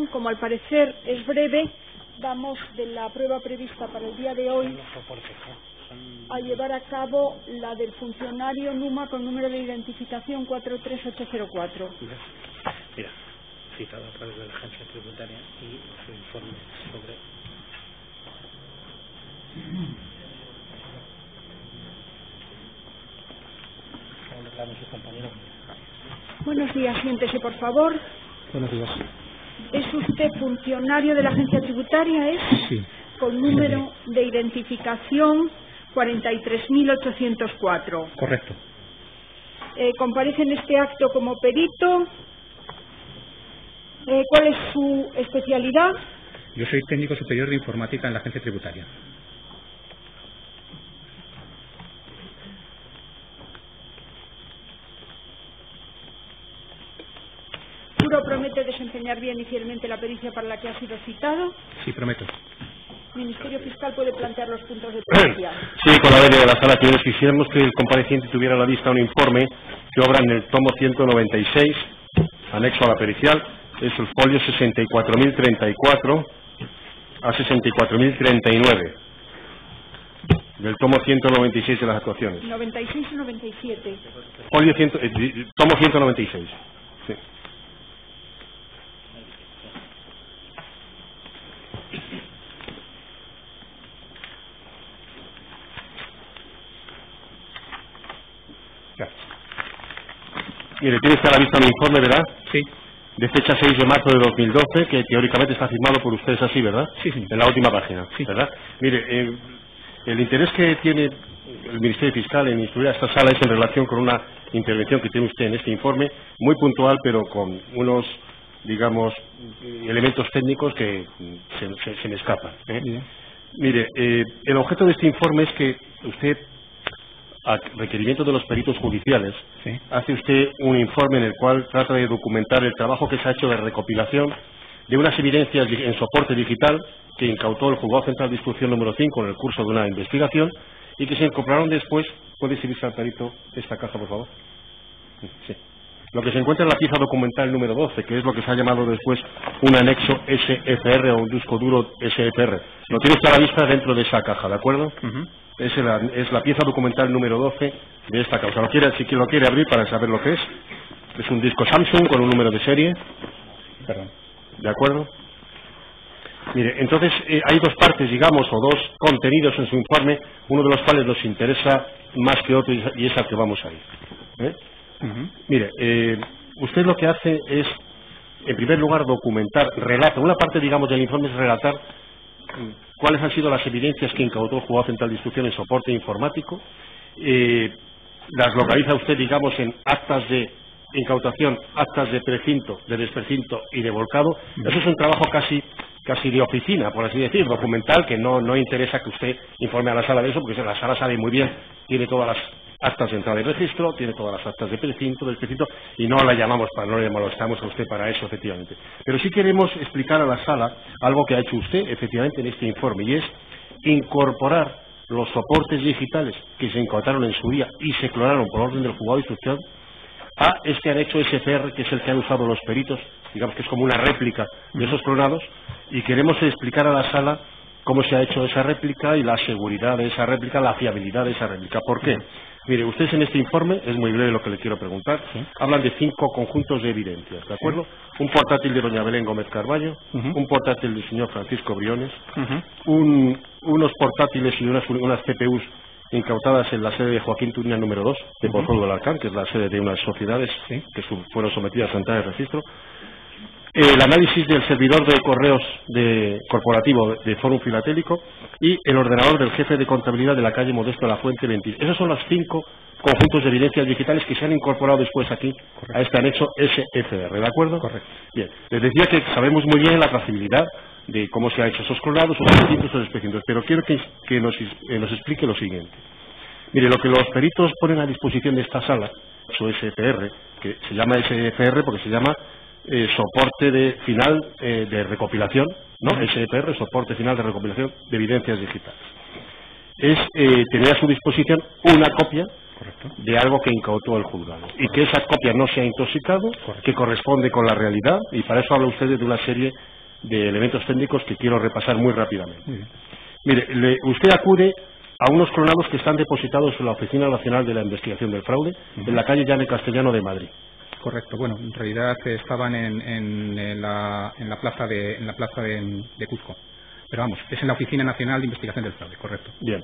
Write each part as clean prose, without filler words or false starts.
Como al parecer es breve, vamos de la prueba prevista para el día de hoy a llevar a cabo la del funcionario NUMA con número de identificación 43804. Mira, citado a través de la agencia tributaria y su informe sobre... Buenos días, siéntese por favor. Buenos días. ¿Es usted funcionario de la agencia tributaria? ¿Es? Sí. Con número de identificación 43.804. Correcto. Comparece en este acto como perito. ¿Cuál es su especialidad? Yo soy técnico superior de informática en la agencia tributaria. ¿Juro promete desempeñar bien y fielmente la pericia para la que ha sido citado? Sí, prometo. Ministerio Fiscal puede plantear los puntos de pericia. Sí, con la venia de la sala, quisiéramos que el compareciente tuviera a la vista un informe que obra en el tomo 196, anexo a la pericial, es el folio 64.034 a 64.039, del tomo 196 de las actuaciones. 96 y 97. Folio tomo 196, sí. Mire, tiene usted a la vista un informe, ¿verdad? Sí. De fecha 6 de marzo de 2012, que teóricamente está firmado por ustedes así, ¿verdad? Sí, sí. En la última página, sí. ¿Verdad? Mire, el interés que tiene el Ministerio Fiscal en instruir a esta sala es en relación con una intervención que tiene usted en este informe, muy puntual, pero con unos, digamos, elementos técnicos que se me escapan, ¿eh? Mire, el objeto de este informe es que usted, a requerimiento de los peritos judiciales, sí, hace usted un informe en el cual trata de documentar el trabajo que se ha hecho de recopilación de unas evidencias en soporte digital que incautó el Juzgado Central de Instrucción número 5 en el curso de una investigación y que se incorporaron después. ¿Puede exhibirse al perito esta caja, por favor? Sí. Lo que se encuentra en la pieza documental número 12, que es lo que se ha llamado después un anexo SFR o un disco duro SFR. Lo tiene usted a la vista dentro de esa caja, ¿de acuerdo? Es la pieza documental número 12 de esta causa. Si lo quiere abrir para saber lo que es. Es un disco Samsung con un número de serie. Perdón. ¿De acuerdo? Mire, entonces hay dos partes, digamos, o dos contenidos en su informe, uno de los cuales nos interesa más que otro y es al que vamos a ir. Mire, usted lo que hace es, en primer lugar, documentar, relata, una parte, digamos, del informe es relatar cuáles han sido las evidencias que incautó el Juzgado Central de Instrucción en soporte informático, las localiza usted, digamos, en actas de incautación, actas de precinto, de desprecinto y de volcado. Eso es un trabajo casi de oficina, por así decir, documental, que no interesa que usted informe a la sala de eso, porque la sala sabe muy bien, tiene todas las actas de entrada y registro, tiene todas las actas de precinto, desprecinto, y no la llamamos, no le molestamos a usted para eso, efectivamente. Pero sí queremos explicar a la sala algo que ha hecho usted, efectivamente, en este informe, y es incorporar los soportes digitales que se incautaron en su día y se clonaron por orden del Juzgado de Instrucción a este anexo SFR, que es el que han usado los peritos, digamos que es como una réplica de esos clonados, y queremos explicar a la sala cómo se ha hecho esa réplica y la seguridad de esa réplica, la fiabilidad de esa réplica. ¿Por qué? Mire, ustedes en este informe, es muy breve lo que le quiero preguntar, hablan de 5 conjuntos de evidencias, ¿de acuerdo? Un portátil de doña Belén Gómez Carballo, un portátil del señor Francisco Briones, unos portátiles y unas CPUs incautadas en la sede de Joaquín Turina número 2, de Pozuelo del Alcán, que es la sede de unas sociedades que fueron sometidas a entrada de registro. El análisis del servidor de correos corporativo de Fórum Filatélico y el ordenador del jefe de contabilidad de la calle Modesto de la Fuente 20. Esos son los 5 conjuntos de evidencias digitales que se han incorporado después aquí, a este anexo SFR, ¿de acuerdo? Correcto. Bien, les decía que sabemos muy bien la trazabilidad de cómo se ha hecho esos clonados, esos distintos, esos especientes, pero quiero que nos explique lo siguiente. Mire, lo que los peritos ponen a disposición de esta sala, su SFR, que se llama SFR porque se llama soporte final de recopilación, ¿no? SFR, soporte final de recopilación de evidencias digitales. Es tener a su disposición una copia Correcto. de algo que incautó el juzgado. Y que esa copia no se ha intoxicado, Correcto. que corresponde con la realidad, y para eso habla usted de una serie de elementos técnicos que quiero repasar muy rápidamente. Muy bien. Mire, usted acude a unos clonados que están depositados en la Oficina Nacional de la Investigación del Fraude, en la calle Llane Castellano de Madrid. Correcto. Bueno, en realidad estaban en la plaza de Cuzco. Pero vamos, es en la Oficina Nacional de Investigación del Fraude, correcto. Bien.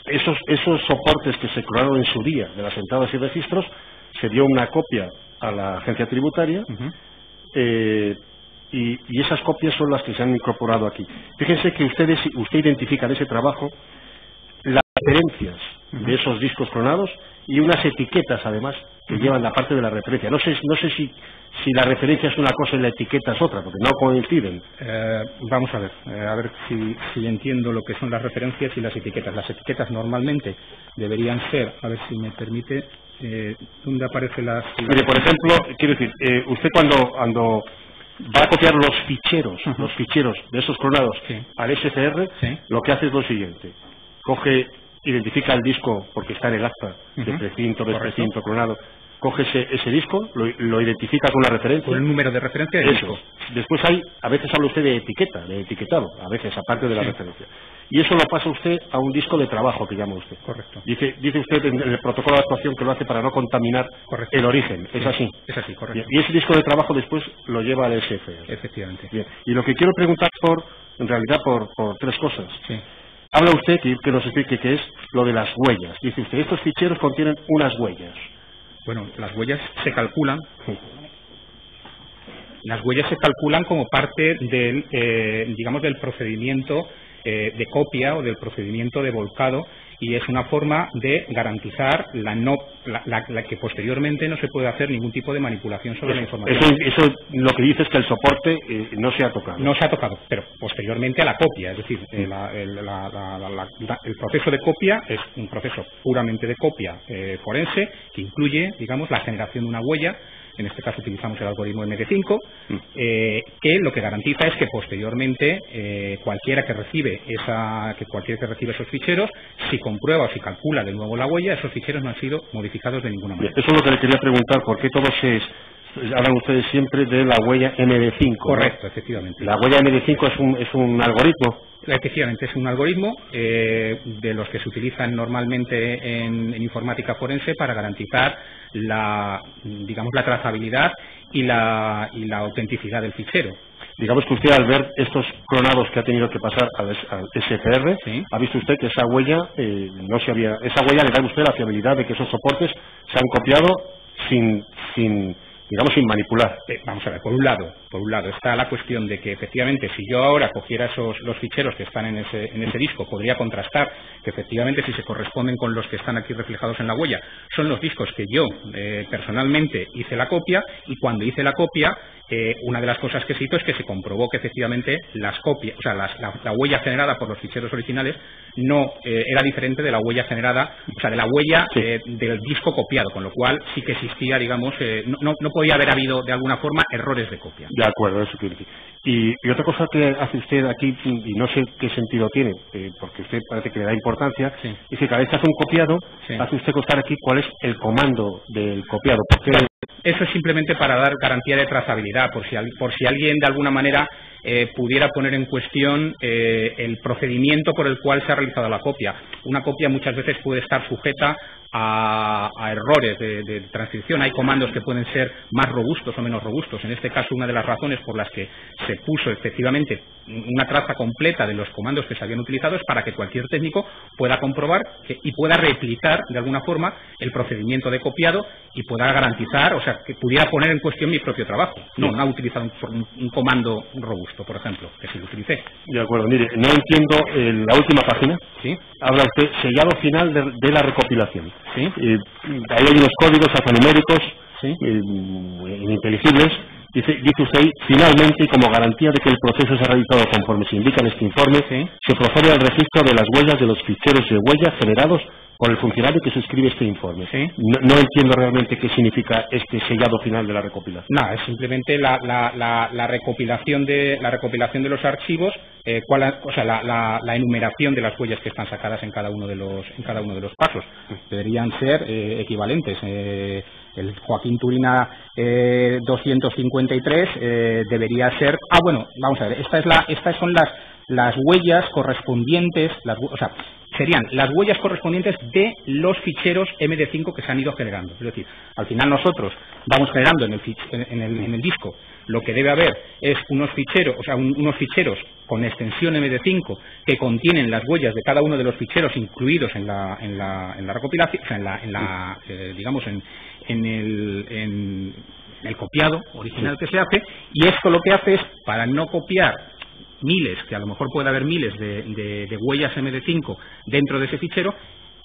Esos soportes que se clonaron en su día de las entradas y registros, se dio una copia a la agencia tributaria, y esas copias son las que se han incorporado aquí. Fíjense que usted identifica en ese trabajo las referencias de esos discos clonados y unas etiquetas, además, que llevan la parte de la referencia. No sé si la referencia es una cosa y la etiqueta es otra, porque no coinciden. Vamos a ver si entiendo lo que son las referencias y las etiquetas. Las etiquetas normalmente deberían ser, a ver si me permite, ¿dónde aparecen las...? Mire, por ejemplo, quiero decir, usted cuando va a copiar los ficheros de esos clonados al SCR, lo que hace es lo siguiente: identifica el disco porque está en el acta de precinto, desprecinto, clonado, coge ese disco, lo identifica con una referencia. Con el número de referencia del disco. Después a veces habla usted de etiquetado, a veces, aparte de la referencia. Y eso lo pasa usted a un disco de trabajo, que llama usted. Correcto. Dice usted en el protocolo de actuación que lo hace para no contaminar el origen. ¿Es así? Es así, correcto. Y ese disco de trabajo después lo lleva al SFR. Efectivamente. Bien. Y lo que quiero preguntar en realidad por tres cosas. Sí. Habla usted, que nos explique qué es lo de las huellas. Dice usted, estos ficheros contienen unas huellas. Bueno, las huellas se calculan. Las huellas se calculan como parte del, del procedimiento de copia o del procedimiento de volcado, y es una forma de garantizar la que posteriormente no se puede hacer ningún tipo de manipulación sobre la información. Eso lo que dice es que el soporte no se ha tocado. No se ha tocado, pero posteriormente a la copia, es decir, el proceso de copia es un proceso puramente de copia forense, que incluye, la generación de una huella. En este caso utilizamos el algoritmo MD5, que lo que garantiza es que posteriormente cualquiera que recibe esos ficheros, si comprueba o si calcula de nuevo la huella, esos ficheros no han sido modificados de ninguna manera. Eso es lo que le quería preguntar, ¿por qué todos hablan ustedes siempre de la huella MD5? Correcto, ¿no? Efectivamente. La huella MD5 es un algoritmo. Efectivamente, es un algoritmo de los que se utilizan normalmente en informática forense para garantizar la trazabilidad y la autenticidad del fichero. Digamos que usted, al ver estos clonados que ha tenido que pasar al SFR, ha visto usted que esa huella esa huella le da a usted la fiabilidad de que esos soportes se han copiado sin manipular. Vamos a ver, por un lado está la cuestión de que efectivamente si yo ahora cogiera los ficheros que están en ese disco, podría contrastar que efectivamente si se corresponden con los que están aquí reflejados en la huella, son los discos que yo personalmente hice la copia, y cuando hice la copia, una de las cosas que se hizo es que se comprobó que efectivamente las copias, o sea, la huella generada por los ficheros originales no era diferente de la huella generada, o sea, de la huella del disco copiado, con lo cual sí que existía, no podía haber habido de alguna forma errores de copia. De acuerdo, eso quiere decir. Y otra cosa que hace usted aquí, y no sé qué sentido tiene, porque usted parece que le da importancia, es que cada vez que hace un copiado, hace usted constar aquí cuál es el comando del copiado. Porque eso es simplemente para dar garantía de trazabilidad, por si alguien de alguna manera pudiera poner en cuestión el procedimiento por el cual se ha realizado la copia. Una copia muchas veces puede estar sujeta a errores de transcripción. Hay comandos que pueden ser más robustos o menos robustos. En este caso, una de las razones por las que se puso efectivamente una traza completa de los comandos que se habían utilizado es para que cualquier técnico pueda comprobar y pueda replicar de alguna forma el procedimiento de copiado y pueda garantizar, o sea, que pudiera poner en cuestión mi propio trabajo. No ha utilizado un comando robusto, por ejemplo, que sí lo utilicé. De acuerdo, mire, no entiendo la última página. Habla usted sellado final de la recopilación. Ahí hay unos códigos alfanuméricos ininteligibles. Dice usted ahí, finalmente, y como garantía de que el proceso se ha realizado conforme se indica en este informe, se procede al registro de las huellas de los ficheros de huella generados con el funcionario que suscribe este informe. ¿Sí? No entiendo realmente qué significa este sellado final de la recopilación. No, es simplemente la recopilación de los archivos, la enumeración de las huellas que están sacadas en cada uno de los pasos. Deberían ser equivalentes. El Joaquín Turina 253 debería ser. Bueno, vamos a ver. Estas son las huellas correspondientes, serían las huellas correspondientes de los ficheros MD5 que se han ido generando. Es decir, al final nosotros vamos generando en el disco lo que debe haber es unos ficheros con extensión MD5 que contienen las huellas de cada uno de los ficheros incluidos en la recopilación, en el copiado original que se hace, y esto lo que hace es, para no copiar miles, que a lo mejor puede haber miles de huellas MD5 dentro de ese fichero,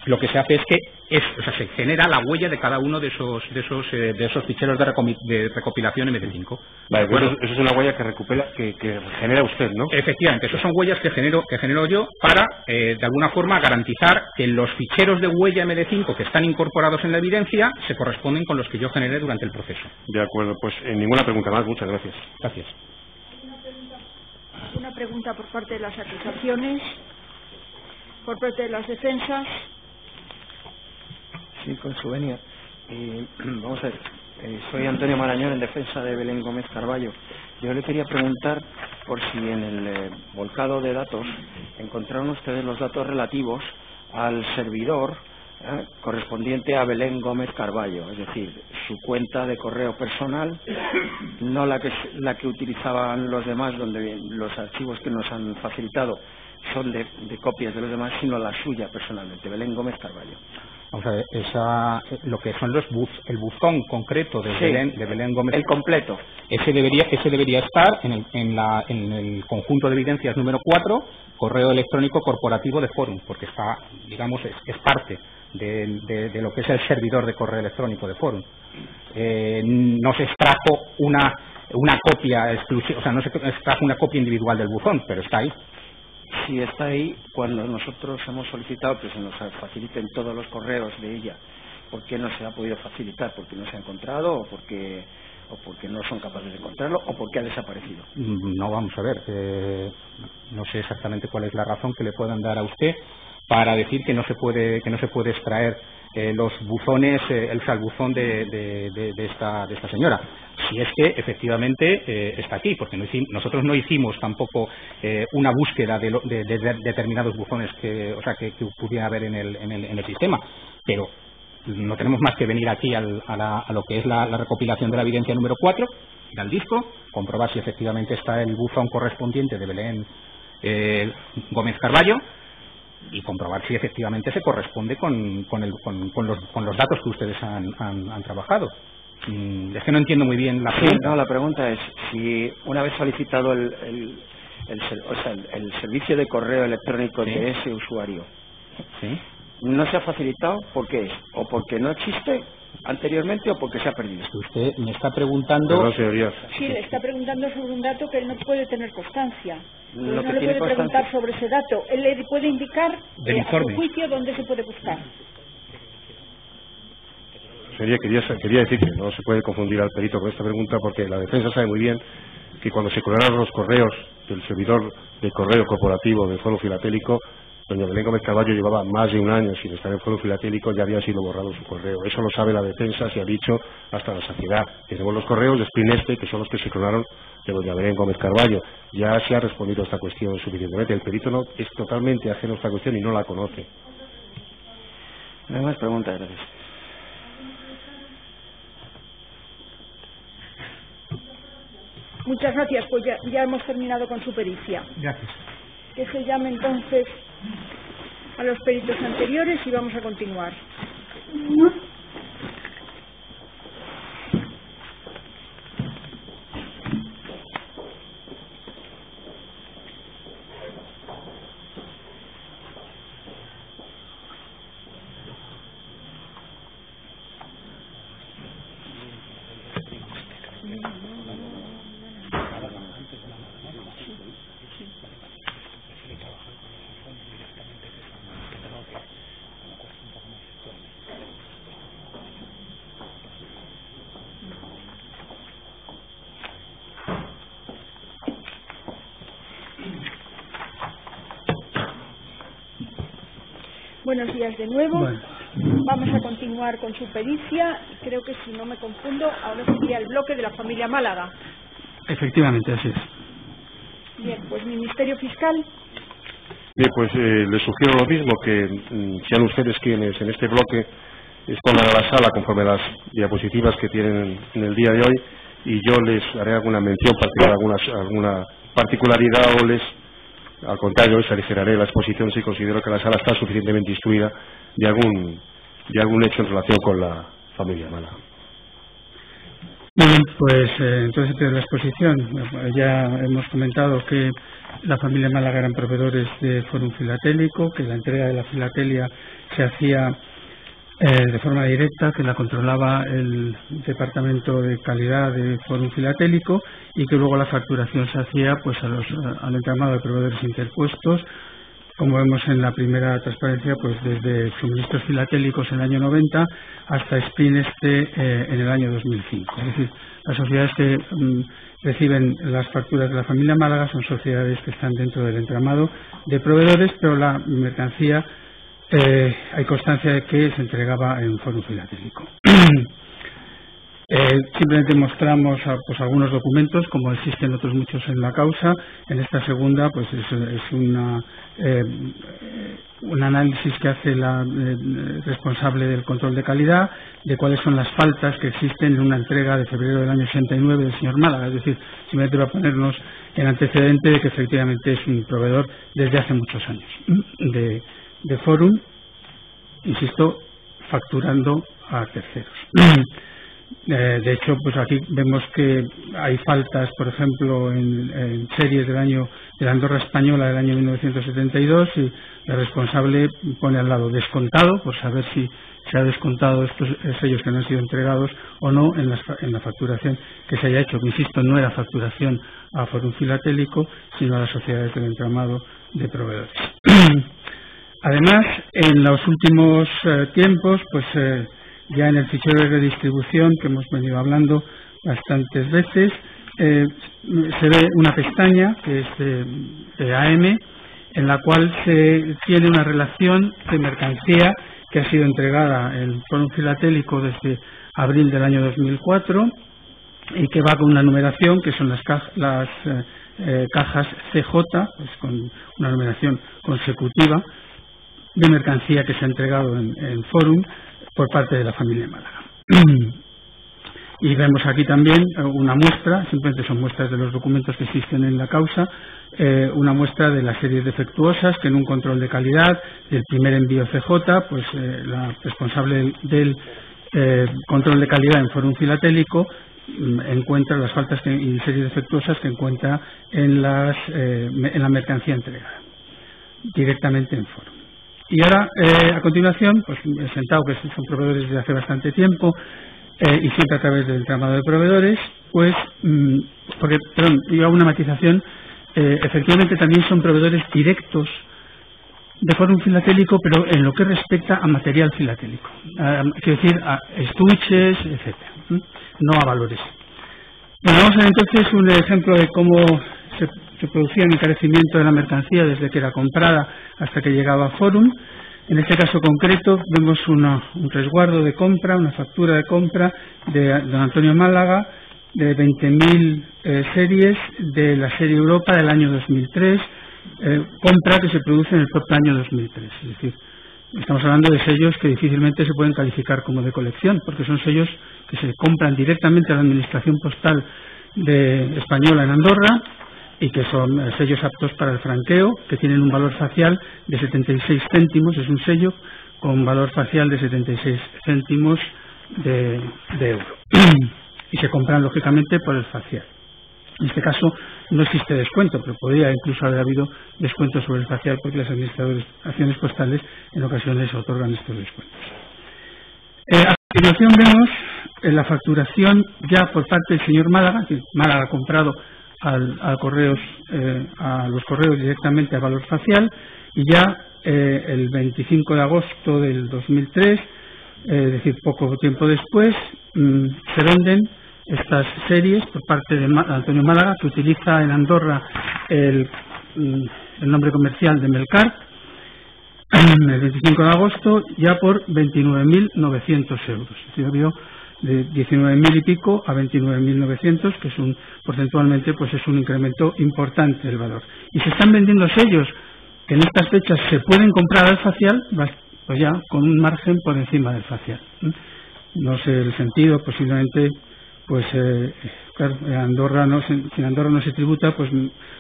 lo que se hace es que se genera la huella de cada uno de esos ficheros de recopilación MD5. Vale, bueno, eso es una huella que genera usted, ¿no? Efectivamente, esas son huellas que genero yo para, de alguna forma, garantizar que los ficheros de huella MD5 que están incorporados en la evidencia se corresponden con los que yo generé durante el proceso. De acuerdo, pues ninguna pregunta más. Muchas gracias. Gracias. Una pregunta por parte de las acusaciones, por parte de las defensas. Sí, con su venia. Vamos a ver, soy Antonio Marañón, en defensa de Belén Gómez Carballo. Yo le quería preguntar por si en el volcado de datos encontraron ustedes los datos relativos al servidor correspondiente a Belén Gómez Carballo, es decir, su cuenta de correo personal, no la que utilizaban los demás, donde los archivos que nos han facilitado son de copias de los demás, sino la suya personalmente, Belén Gómez Carballo. Vamos a ver, lo que son el buzón concreto de, sí, Belén Gómez, el completo. Ese debería estar en el conjunto de evidencias número 4, correo electrónico corporativo de Forum, porque está, digamos, es parte de lo que es el servidor de correo electrónico de Forum. No se extrajo una copia exclusiva, no se extrajo una copia individual del buzón, pero está ahí. Si está ahí, cuando nosotros hemos solicitado que se nos faciliten todos los correos de ella, ¿por qué no se ha podido facilitar? ¿Porque no se ha encontrado o porque no son capaces de encontrarlo o porque ha desaparecido? No, vamos a ver, no sé exactamente cuál es la razón que le puedan dar a usted para decir que no se puede extraer los buzones, el salbuzón de esta señora. Si es que efectivamente está aquí, porque nosotros no hicimos tampoco una búsqueda de determinados buzones que pudiera haber en el sistema, pero no tenemos más que venir aquí a lo que es la recopilación de la evidencia número 4, ir al disco, comprobar si efectivamente está el buzón correspondiente de Belén Gómez Carballo, y comprobar si efectivamente se corresponde con los datos que ustedes han trabajado. Es que no entiendo muy bien la pregunta. Sí, no, la pregunta es si una vez solicitado el servicio de correo electrónico, ¿sí?, de ese usuario, ¿sí?, no se ha facilitado, ¿por qué es? ¿O porque no existe anteriormente o porque se ha perdido? Usted me está preguntando... Perdón, señorías. Sí, le está preguntando sobre un dato que él no puede tener constancia. No le puede preguntar sobre ese dato. Él le puede indicar a su juicio dónde se puede buscar. Quería decir que no se puede confundir al perito con esta pregunta, porque la defensa sabe muy bien que cuando se clonaron los correos del servidor de correo corporativo del Foro Filatélico, doña Belén Gómez Carballo llevaba más de un año sin estar en el Foro Filatélico, ya había sido borrado su correo. Eso lo sabe la defensa, se ha dicho hasta la saciedad. Tenemos los correos de Sprineste, que son los que se clonaron de doña Belén Gómez Carballo. Ya se ha respondido a esta cuestión suficientemente. El perito no es totalmente ajeno a esta cuestión y no la conoce. No hay más preguntas, gracias. Muchas gracias, pues ya hemos terminado con su pericia. Gracias. Que se llame entonces a los peritos anteriores y vamos a continuar. Buenos días de nuevo. Bueno. Vamos a continuar con su pericia. Creo que, si no me confundo, ahora sería el bloque de la familia Málaga. Efectivamente, así es. Bien, pues Ministerio Fiscal. Bien, pues les sugiero lo mismo, que sean ustedes quienes en este bloque expongan a la sala conforme a las diapositivas que tienen en el día de hoy, y yo les haré alguna mención particular, alguna particularidad, o al contrario, les aligeraré la exposición si considero que la sala está suficientemente instruida de algún hecho en relación con la familia Málaga. Muy bien, pues entonces de la exposición ya hemos comentado que la familia Málaga eran proveedores de Fórum Filatélico, que la entrega de la filatelia se hacía de forma directa, que la controlaba el Departamento de Calidad de Fórum Filatélico, y que luego la facturación se hacía pues al entramado de proveedores interpuestos, como vemos en la primera transparencia, pues desde suministros filatélicos en el año 90 hasta Spin en el año 2005. Es decir, las sociedades que reciben las facturas de la familia Málaga son sociedades que están dentro del entramado de proveedores, pero la mercancía hay constancia de que se entregaba en Fórum Filatélico. Simplemente mostramos pues algunos documentos, como existen otros muchos en la causa. En esta segunda pues es un análisis que hace la responsable del control de calidad de cuáles son las faltas que existen en una entrega de febrero del año 89 del señor Málaga. Es decir, simplemente va a ponernos en antecedente de que efectivamente es un proveedor desde hace muchos años de Fórum, insisto, facturando a terceros. De hecho, pues aquí vemos que hay faltas, por ejemplo, en series de la Andorra española del año 1972, y la responsable pone al lado descontado, por saber si se ha descontado estos sellos que no han sido entregados o no en la facturación que se haya hecho. Insisto, no era facturación a Fórum Filatélico, sino a las sociedades del entramado de proveedores. Además, en los últimos tiempos, pues ya en el fichero de redistribución, que hemos venido hablando bastantes veces, se ve una pestaña que es de AM, en la cual se tiene una relación de mercancía que ha sido entregada en Fórum Filatélico desde abril del año 2004 y que va con una numeración que son las cajas CJ, pues con una numeración consecutiva de mercancía que se ha entregado en Fórum por parte de la familia Málaga. Y vemos aquí también una muestra, simplemente son muestras de los documentos que existen en la causa, una muestra de las series defectuosas que en un control de calidad del primer envío CJ, pues la responsable del control de calidad en Fórum Filatélico encuentra las faltas y series defectuosas que encuentra en la mercancía entregada directamente en Fórum. Y ahora, a continuación, pues he sentado que son proveedores desde hace bastante tiempo y siempre a través del entramado de proveedores, pues, yo hago una matización, efectivamente también son proveedores directos de Fórum Filatélico, pero en lo que respecta a material filatélico, quiero decir, a estuches, etcétera, no a valores. Bueno, vamos a ver entonces un ejemplo de cómo se producía un encarecimiento de la mercancía desde que era comprada hasta que llegaba a Fórum. En este caso concreto vemos un resguardo de compra, una factura de compra de don Antonio Málaga de 20.000 series de la serie Europa del año 2003, compra que se produce en el propio año 2003. Es decir, estamos hablando de sellos que difícilmente se pueden calificar como de colección, porque son sellos que se compran directamente a la Administración Postal española en Andorra, y que son sellos aptos para el franqueo, que tienen un valor facial de 76 céntimos, es un sello con valor facial de 76 céntimos de euro. Y se compran, lógicamente, por el facial. En este caso no existe descuento, pero podría incluso haber habido descuento sobre el facial, porque las administraciones postales en ocasiones otorgan estos descuentos. A continuación vemos la facturación ya por parte del señor Málaga, que Málaga ha comprado a los correos directamente a valor facial, y ya el 25 de agosto del 2003, es decir, poco tiempo después, se venden estas series por parte de Antonio Málaga, que utiliza en Andorra el nombre comercial de Melcar, el 25 de agosto ya por 29.900 euros. Ha habido de 19.000 y pico a 29.900, que es porcentualmente pues es un incremento importante del valor. Y se están vendiendo sellos que en estas fechas se pueden comprar al facial, pues ya con un margen por encima del facial. No sé el sentido, posiblemente, pues claro, sin Andorra no se tributa, pues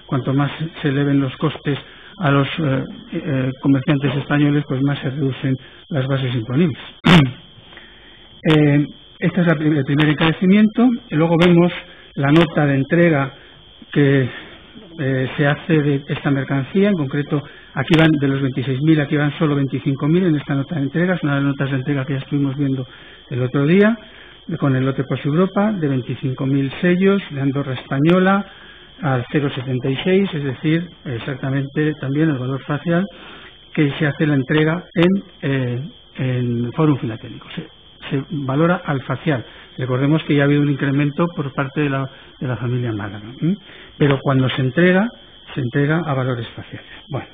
cuanto más se eleven los costes a los comerciantes españoles, pues más se reducen las bases imponibles. Este es el primer encarecimiento. Y luego vemos la nota de entrega que se hace de esta mercancía. En concreto, aquí van de los 26.000, aquí van solo 25.000 en esta nota de entrega. Es una de las notas de entrega que ya estuvimos viendo el otro día, con el lote Post Europa, de 25.000 sellos de Andorra española al 0,76, es decir, exactamente también el valor facial que se hace la entrega en Fórum Filatélico. Se valora al facial. Recordemos que ya ha habido un incremento por parte de la familia Málaga, pero cuando se entrega a valores faciales. Bueno,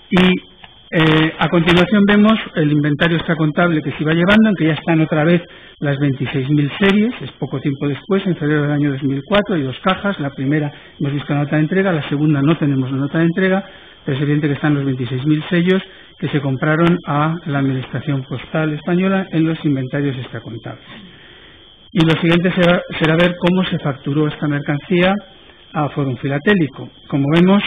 y a continuación vemos el inventario extracontable que se iba llevando, en que ya están otra vez las 26.000 series. Es poco tiempo después, en febrero del año 2004, hay dos cajas. La primera hemos visto la nota de entrega, la segunda no tenemos la nota de entrega, pero es evidente que están los 26.000 sellos que se compraron a la Administración Postal Española en los inventarios extracontables. Y lo siguiente será ver cómo se facturó esta mercancía a Fórum Filatélico. Como vemos,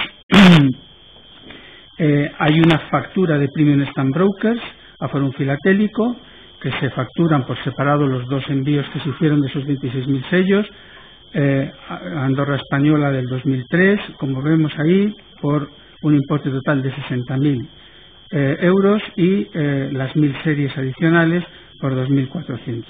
hay una factura de Premium Stamp Brokers a Fórum Filatélico, que se facturan por separado los dos envíos que se hicieron de esos 26.000 sellos, Andorra Española del 2003, como vemos ahí, por un importe total de 60.000 euros, y las 1.000 series adicionales por 2.400.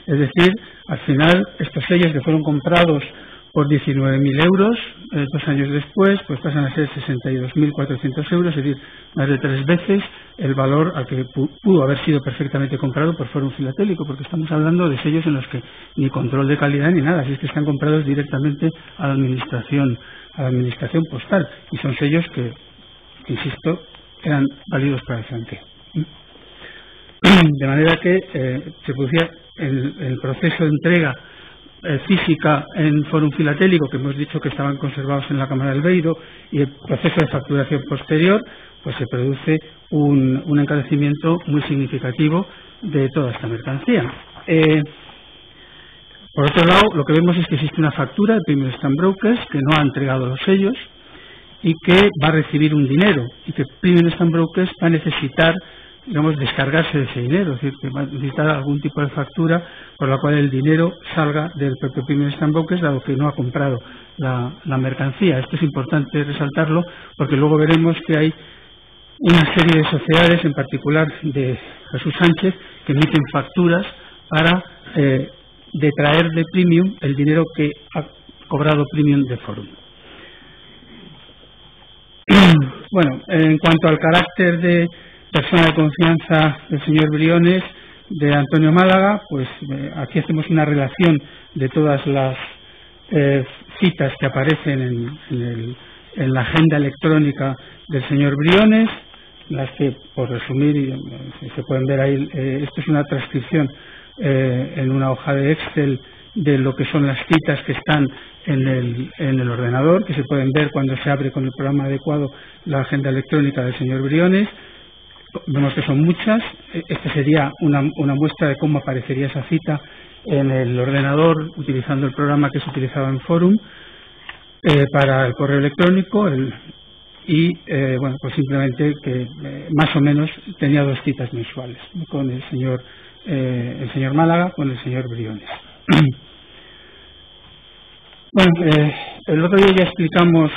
Es decir, al final, estos sellos que fueron comprados por 19.000 euros, 2 años después, pues pasan a ser 62.400 euros, es decir, más de 3 veces el valor al que pudo haber sido perfectamente comprado por Fórum Filatélico, porque estamos hablando de sellos en los que ni control de calidad ni nada, así es que están comprados directamente a la administración postal, y son sellos que, insisto, eran válidos para el franqueo. De manera que se producía el proceso de entrega física en Fórum Filatélico, que hemos dicho que estaban conservados en la Cámara del Beiro, y el proceso de facturación posterior, pues se produce un encarecimiento muy significativo de toda esta mercancía. Por otro lado, lo que vemos es que existe una factura de Premium Stamp Brokers que no ha entregado los sellos y que va a recibir un dinero, y que Premium Stamp Brokers va a necesitar, digamos, descargarse de ese dinero, es decir, que va a necesitar algún tipo de factura por la cual el dinero salga del propio Premium Stamp Brokers, dado que no ha comprado la mercancía. Esto es importante resaltarlo, porque luego veremos que hay una serie de sociedades, en particular de Jesús Sánchez, que emiten facturas para detraer de Premium el dinero que ha cobrado Premium de Fórum. Bueno, en cuanto al carácter de persona de confianza del señor Briones, de Antonio Málaga, pues aquí hacemos una relación de todas las citas que aparecen en la agenda electrónica del señor Briones, las que, por resumir, se pueden ver ahí. Esto es una transcripción en una hoja de Excel de lo que son las citas que están en el ordenador, que se pueden ver cuando se abre con el programa adecuado la agenda electrónica del señor Briones. Vemos que son muchas. Esta sería una muestra de cómo aparecería esa cita en el ordenador utilizando el programa que se utilizaba en Fórum para el correo electrónico. Bueno, pues simplemente que más o menos tenía 2 citas mensuales con el señor Málaga, con el señor Briones. Bueno, el otro día ya explicamos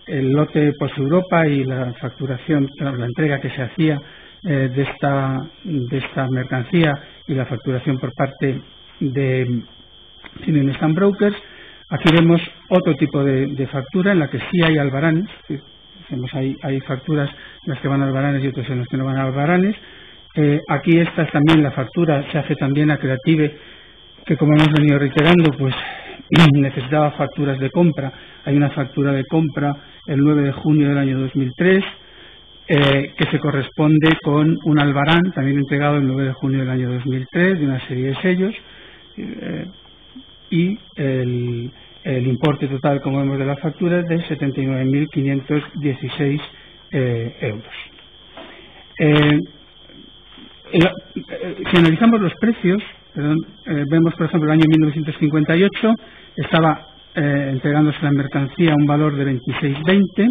el lote Post Europa y la facturación, la entrega que se hacía de esta mercancía y la facturación por parte de Premium Stamp Brokers. Aquí vemos otro tipo de factura en la que sí hay albaranes. Hay facturas en las que van albaranes y otras en las que no van albaranes. Aquí también la factura se hace también a Creative, que, como hemos venido reiterando, pues necesitaba facturas de compra. Hay una factura de compra el 9 de junio del año 2003 que se corresponde con un albarán también entregado el 9 de junio del año 2003 de una serie de sellos, y el importe total, como vemos, de la factura es de 79.516 euros. Si analizamos los precios, vemos, por ejemplo, el año 1958 estaba entregándose la mercancía a un valor de 26,20,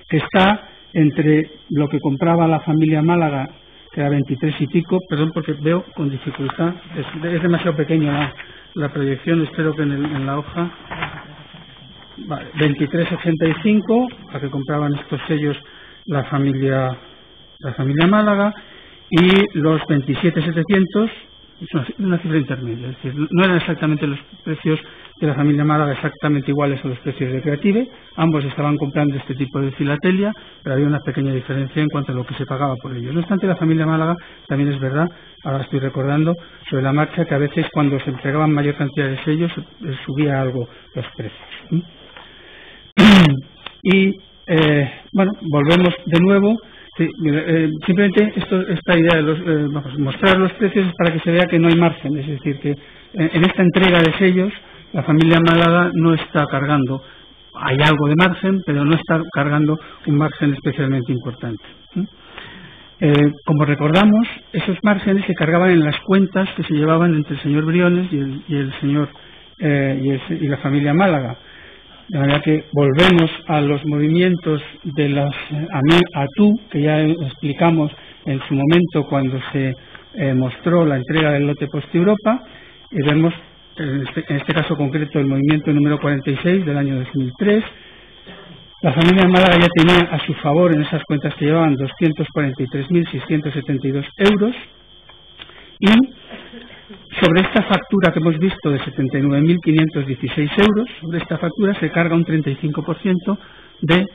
que está entre lo que compraba la familia Málaga, que era 23 y pico, perdón, porque veo con dificultad, es demasiado pequeña la proyección, espero que en la hoja, vale, 23,85, a que compraban estos sellos la familia Málaga, y los 27,700, es una cifra intermedia, es decir, no eran exactamente los precios de la familia Málaga exactamente iguales a los precios de Creative, ambos estaban comprando este tipo de filatelia, pero había una pequeña diferencia en cuanto a lo que se pagaba por ellos. No obstante, la familia Málaga también es verdad, ahora estoy recordando sobre la marcha, que a veces cuando se entregaban mayor cantidad de sellos subía algo los precios. Y bueno, volvemos de nuevo. Sí, simplemente esta idea de mostrar los precios es para que se vea que no hay margen, es decir, que en esta entrega de sellos la familia Málaga no está cargando, hay algo de margen, pero no está cargando un margen especialmente importante. Como recordamos, esos márgenes se cargaban en las cuentas que se llevaban entre el señor Briones y la familia Málaga. De manera que volvemos a los movimientos de las ATU, que ya explicamos en su momento cuando se mostró la entrega del lote Post-Europa, y vemos en este caso concreto el movimiento número 46 del año 2003. La familia Málaga ya tenía a su favor en esas cuentas que llevaban 243.672 euros, y sobre esta factura que hemos visto de 79.516 euros, sobre esta factura se carga un 35% de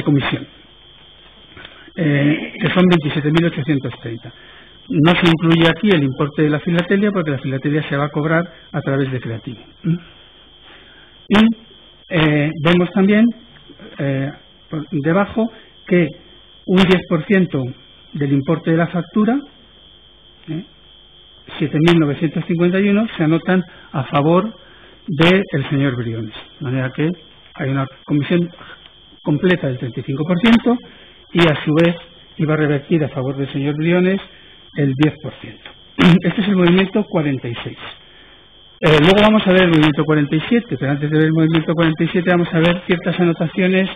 comisión, que son 27.830. No se incluye aquí el importe de la filatelia, porque la filatelia se va a cobrar a través de Creative. Y vemos también debajo que un 10% del importe de la factura, 7.951, se anotan a favor del señor Briones. De manera que hay una comisión completa del 35% y a su vez iba a revertir a favor del señor Briones el 10%. Este es el movimiento 46. Luego vamos a ver el movimiento 47, pero antes de ver el movimiento 47 vamos a ver ciertas anotaciones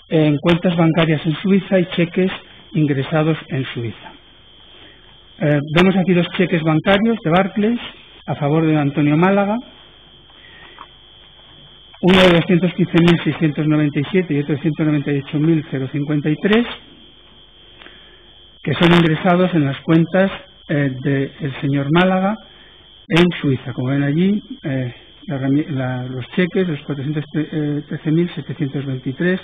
en cuentas bancarias en Suiza y cheques ingresados en Suiza. Vemos aquí dos cheques bancarios de Barclays a favor de Antonio Málaga, uno de 215.697 y otro de 198.053, que son ingresados en las cuentas del señor Málaga en Suiza. Como ven allí, los cheques, los 413.723,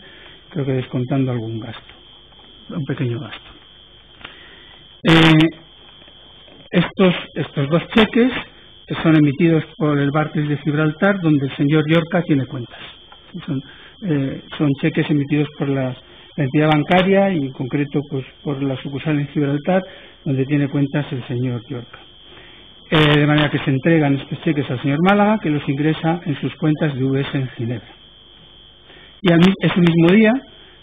creo que descontando algún gasto, un pequeño gasto. Estos dos cheques son emitidos por el Barclays de Gibraltar, donde el señor Llorca tiene cuentas. Son cheques emitidos por la entidad bancaria y en concreto pues por la sucursal en Gibraltar, donde tiene cuentas el señor Llorca. De manera que se entregan estos cheques al señor Málaga, que los ingresa en sus cuentas de UBS en Ginebra. Y ese mismo día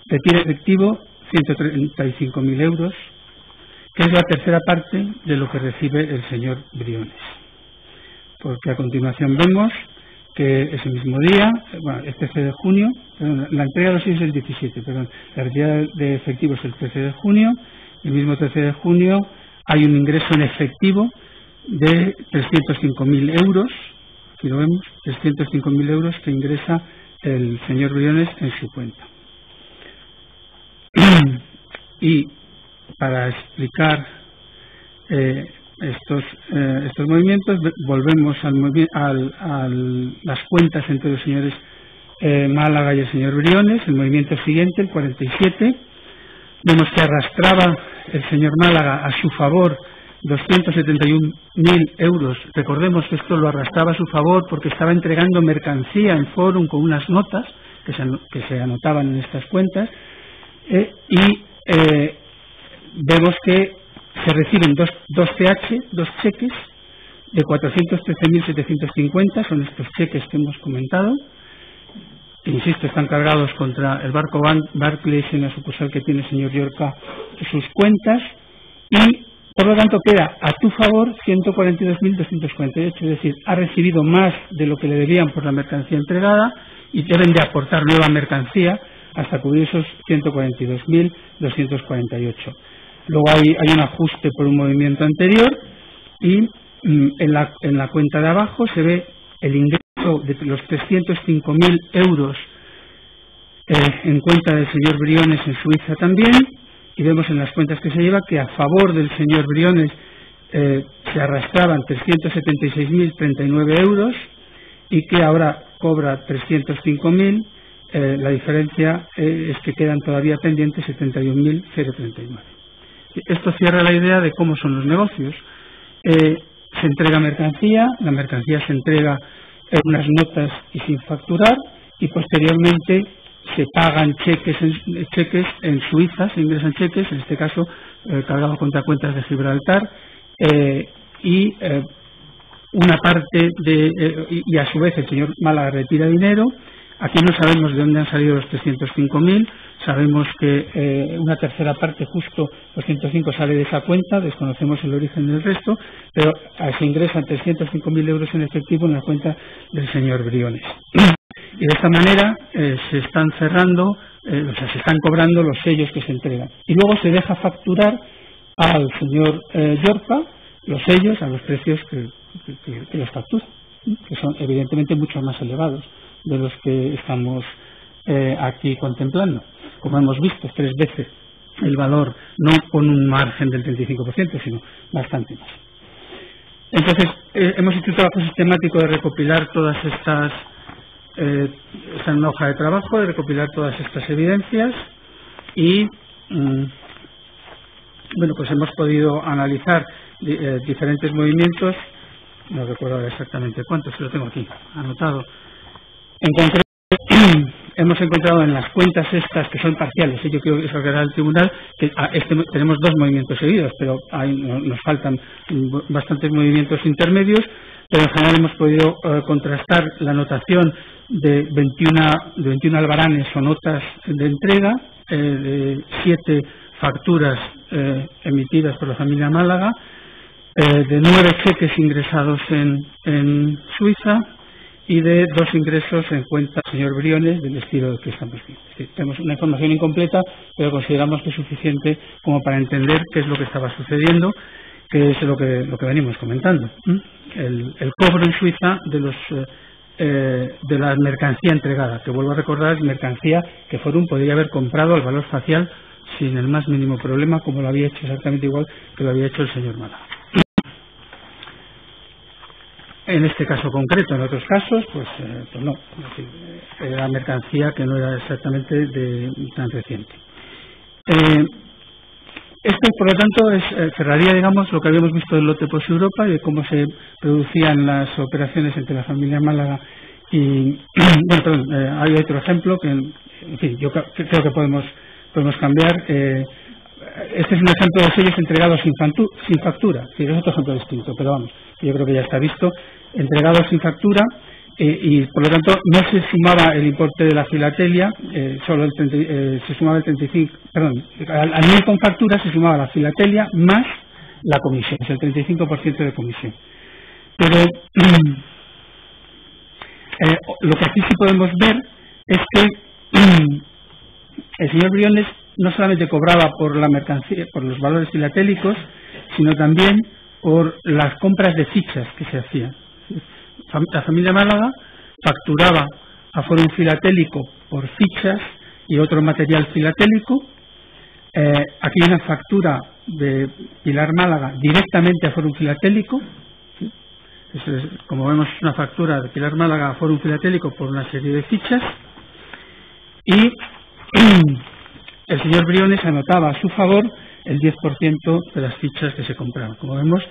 retira efectivo 135.000 euros, que es la tercera parte de lo que recibe el señor Briones. Porque a continuación vemos que ese mismo día, el 13 de junio, la entrega de los sellos es el 17, la retirada de efectivo es el 13 de junio, el mismo 13 de junio hay un ingreso en efectivo de 305.000 euros, aquí lo vemos, 305.000 euros que ingresa el señor Briones en su cuenta. Y para explicar estos movimientos, volvemos a las cuentas entre los señores Málaga y el señor Briones. El movimiento siguiente, el 47, vemos que arrastraba el señor Málaga a su favor 271.000 euros. Recordemos que esto lo arrastraba a su favor porque estaba entregando mercancía en Forum con unas notas que se anotaban en estas cuentas, y vemos que se reciben dos cheques de 413.750, son estos cheques que hemos comentado, que, insisto, están cargados contra el barco Barclays en la sucursal que tiene el señor Llorca sus cuentas, y por lo tanto queda a tu favor 142.248, es decir, ha recibido más de lo que le debían por la mercancía entregada y deben de aportar nueva mercancía hasta cubrir esos 142.248. Luego hay un ajuste por un movimiento anterior y en la cuenta de abajo se ve el ingreso de los 305.000 euros en cuenta del señor Briones en Suiza también, y vemos en las cuentas que se lleva que a favor del señor Briones se arrastraban 376.039 euros y que ahora cobra 305.000. La diferencia es que quedan todavía pendientes 71.039. Esto cierra la idea de cómo son los negocios. Se entrega mercancía, la mercancía se entrega en unas notas y sin facturar, y posteriormente se pagan cheques en Suiza, se ingresan cheques, en este caso cargados contra cuentas de Gibraltar, y una parte y a su vez el señor Málaga retira dinero. Aquí no sabemos de dónde han salido los 305.000, sabemos que una tercera parte, justo los 105, sale de esa cuenta, desconocemos el origen del resto, pero se ingresan 305.000 euros en efectivo en la cuenta del señor Briones. Y de esta manera se están cerrando, se están cobrando los sellos que se entregan. Y luego se deja facturar al señor Llorca los sellos a los precios que los factura, que son evidentemente mucho más elevados de los que estamos aquí contemplando. Como hemos visto, 3 veces el valor, no con un margen del 35%, sino bastante más. Entonces, hemos hecho un trabajo sistemático de recopilar todas estas, está en una hoja de trabajo, de recopilar todas estas evidencias y, bueno, pues hemos podido analizar diferentes movimientos, no recuerdo exactamente cuántos, lo tengo aquí anotado. En concreto, hemos encontrado en las cuentas estas, que son parciales, yo quiero que se aclarara al tribunal, que tenemos 2 movimientos seguidos, pero nos faltan bastantes movimientos intermedios, pero en general hemos podido contrastar la anotación de 21 albaranes o notas de entrega, de 7 facturas emitidas por la familia Málaga, de 9 cheques ingresados en Suiza, y de 2 ingresos en cuenta del señor Briones del estilo que estamos viendo. Es decir, tenemos una información incompleta, pero consideramos que es suficiente como para entender qué es lo que estaba sucediendo, que es lo que venimos comentando. El cobro en Suiza de la mercancía entregada, que vuelvo a recordar, es mercancía que Forum podría haber comprado al valor facial sin el más mínimo problema, como lo había hecho exactamente igual que lo había hecho el señor Málaga. En este caso concreto, en otros casos, pues no. Era mercancía que no era exactamente tan reciente. Esto, por lo tanto, cerraría, digamos, lo que habíamos visto del lote Post Europa y de cómo se producían las operaciones entre la familia Málaga y... bueno, perdón, hay otro ejemplo que, en fin, yo creo que podemos cambiar. Este es un ejemplo de sellos entregados sin factura. Es otro ejemplo distinto, pero vamos, yo creo que ya está visto. Entregados sin factura y, por lo tanto, no se sumaba el importe de la filatelia, solo se sumaba el 35, perdón, al nivel con factura se sumaba la filatelia más la comisión, es el 35% de comisión. Pero lo que aquí sí podemos ver es que el señor Briones no solamente cobraba por la mercancía, por los valores filatélicos, sino también por las compras de fichas que se hacían. La familia Málaga facturaba a Forum Filatélico por fichas y otro material filatélico. Aquí hay una factura de Pilar Málaga directamente a Forum Filatélico. Como vemos, es una factura de Pilar Málaga a Forum Filatélico por una serie de fichas. Y el señor Briones anotaba a su favor el 10% de las fichas que se compraban. Como vemos,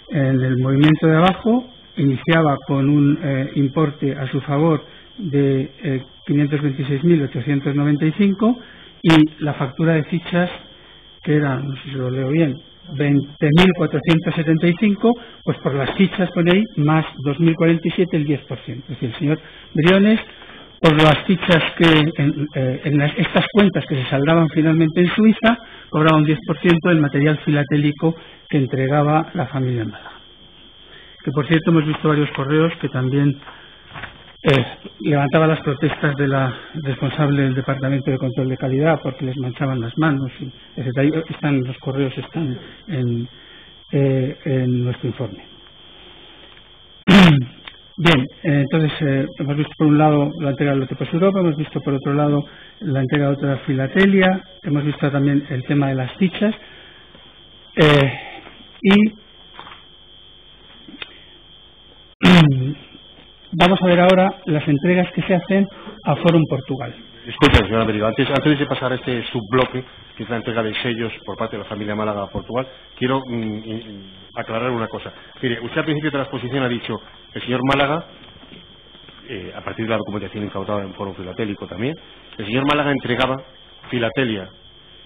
en el movimiento de abajo iniciaba con un importe a su favor de 526.895 y la factura de fichas, que era, no sé si lo leo bien, 20.475, pues por las fichas pone ahí más 2.047 el 10%. Es decir, el señor Briones, por las fichas que en estas cuentas que se saldaban finalmente en Suiza, cobraba un 10% del material filatélico que entregaba la familia Málaga. Que por cierto hemos visto varios correos que también levantaba las protestas de la responsable del Departamento de Control de Calidad porque les manchaban las manos, etc. Ahí están, los correos están en nuestro informe. Bien, entonces hemos visto por un lado la entrega del lote Post-Europa, hemos visto por otro lado la entrega de otra filatelia, hemos visto también el tema de las fichas vamos a ver ahora las entregas que se hacen a Forum Portugal. Disculpe, señora Merigo, antes de pasar a este subbloque, que es la entrega de sellos por parte de la familia Málaga a Portugal, quiero aclarar una cosa. Mire, usted al principio de la exposición ha dicho el señor Málaga, a partir de la documentación incautada en Foro Filatélico también, el señor Málaga entregaba filatelia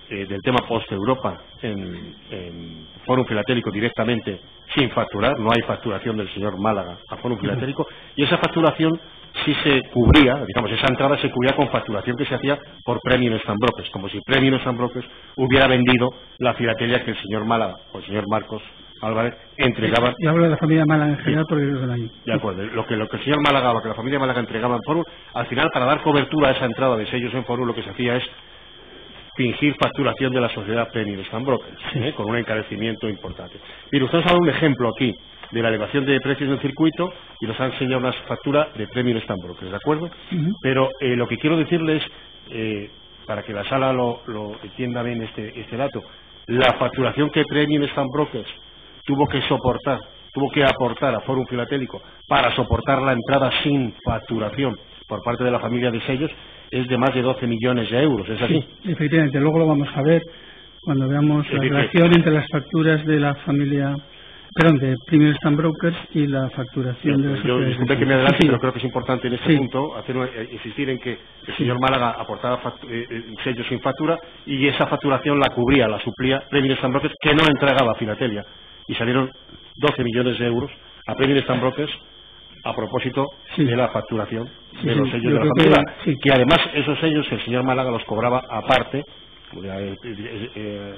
del tema Post-Europa en Fórum Filatélico directamente sin facturar, no hay facturación del señor Málaga a Fórum Filatélico, y esa facturación sí se cubría, digamos, esa entrada se cubría con facturación que se hacía por Premium Stamp Brokers, como si Premium Stamp Brokers hubiera vendido la filatelia que el señor Málaga o el señor Marcos Álvarez entregaba. Y hablo de la familia Málaga en general porque es del año. De acuerdo, lo que el señor Málaga o lo que la familia Málaga entregaba en Fórum, al final, para dar cobertura a esa entrada de sellos en Fórum, lo que se hacía es fingir facturación de la sociedad Premium Stamp Brokers, con un encarecimiento importante. Mire, usted nos ha dado un ejemplo aquí de la elevación de precios del circuito y nos ha enseñado una factura de Premium Stamp Brokers, ¿de acuerdo? Pero lo que quiero decirles, para que la sala lo entienda bien este dato, la facturación que Premium Stamp Brokers tuvo que aportar a Fórum Filatélico para soportar la entrada sin facturación por parte de la familia de sellos es de más de 12 millones de euros, ¿es así? Sí, efectivamente, luego lo vamos a ver cuando veamos la relación entre las facturas de la familia, de Premium Stamp Brokers y la facturación de las sociedades. Disculpe que me adelante, pero creo que es importante en este punto insistir en que el señor Málaga aportaba sellos sin factura y esa facturación la cubría, la suplía Premium Stamp Brokers, que no entregaba filatelia, y salieron 12 millones de euros a Premium Stamp Brokers a propósito de la facturación de los sellos de la familia, que además esos sellos el señor Málaga los cobraba aparte, como ya ha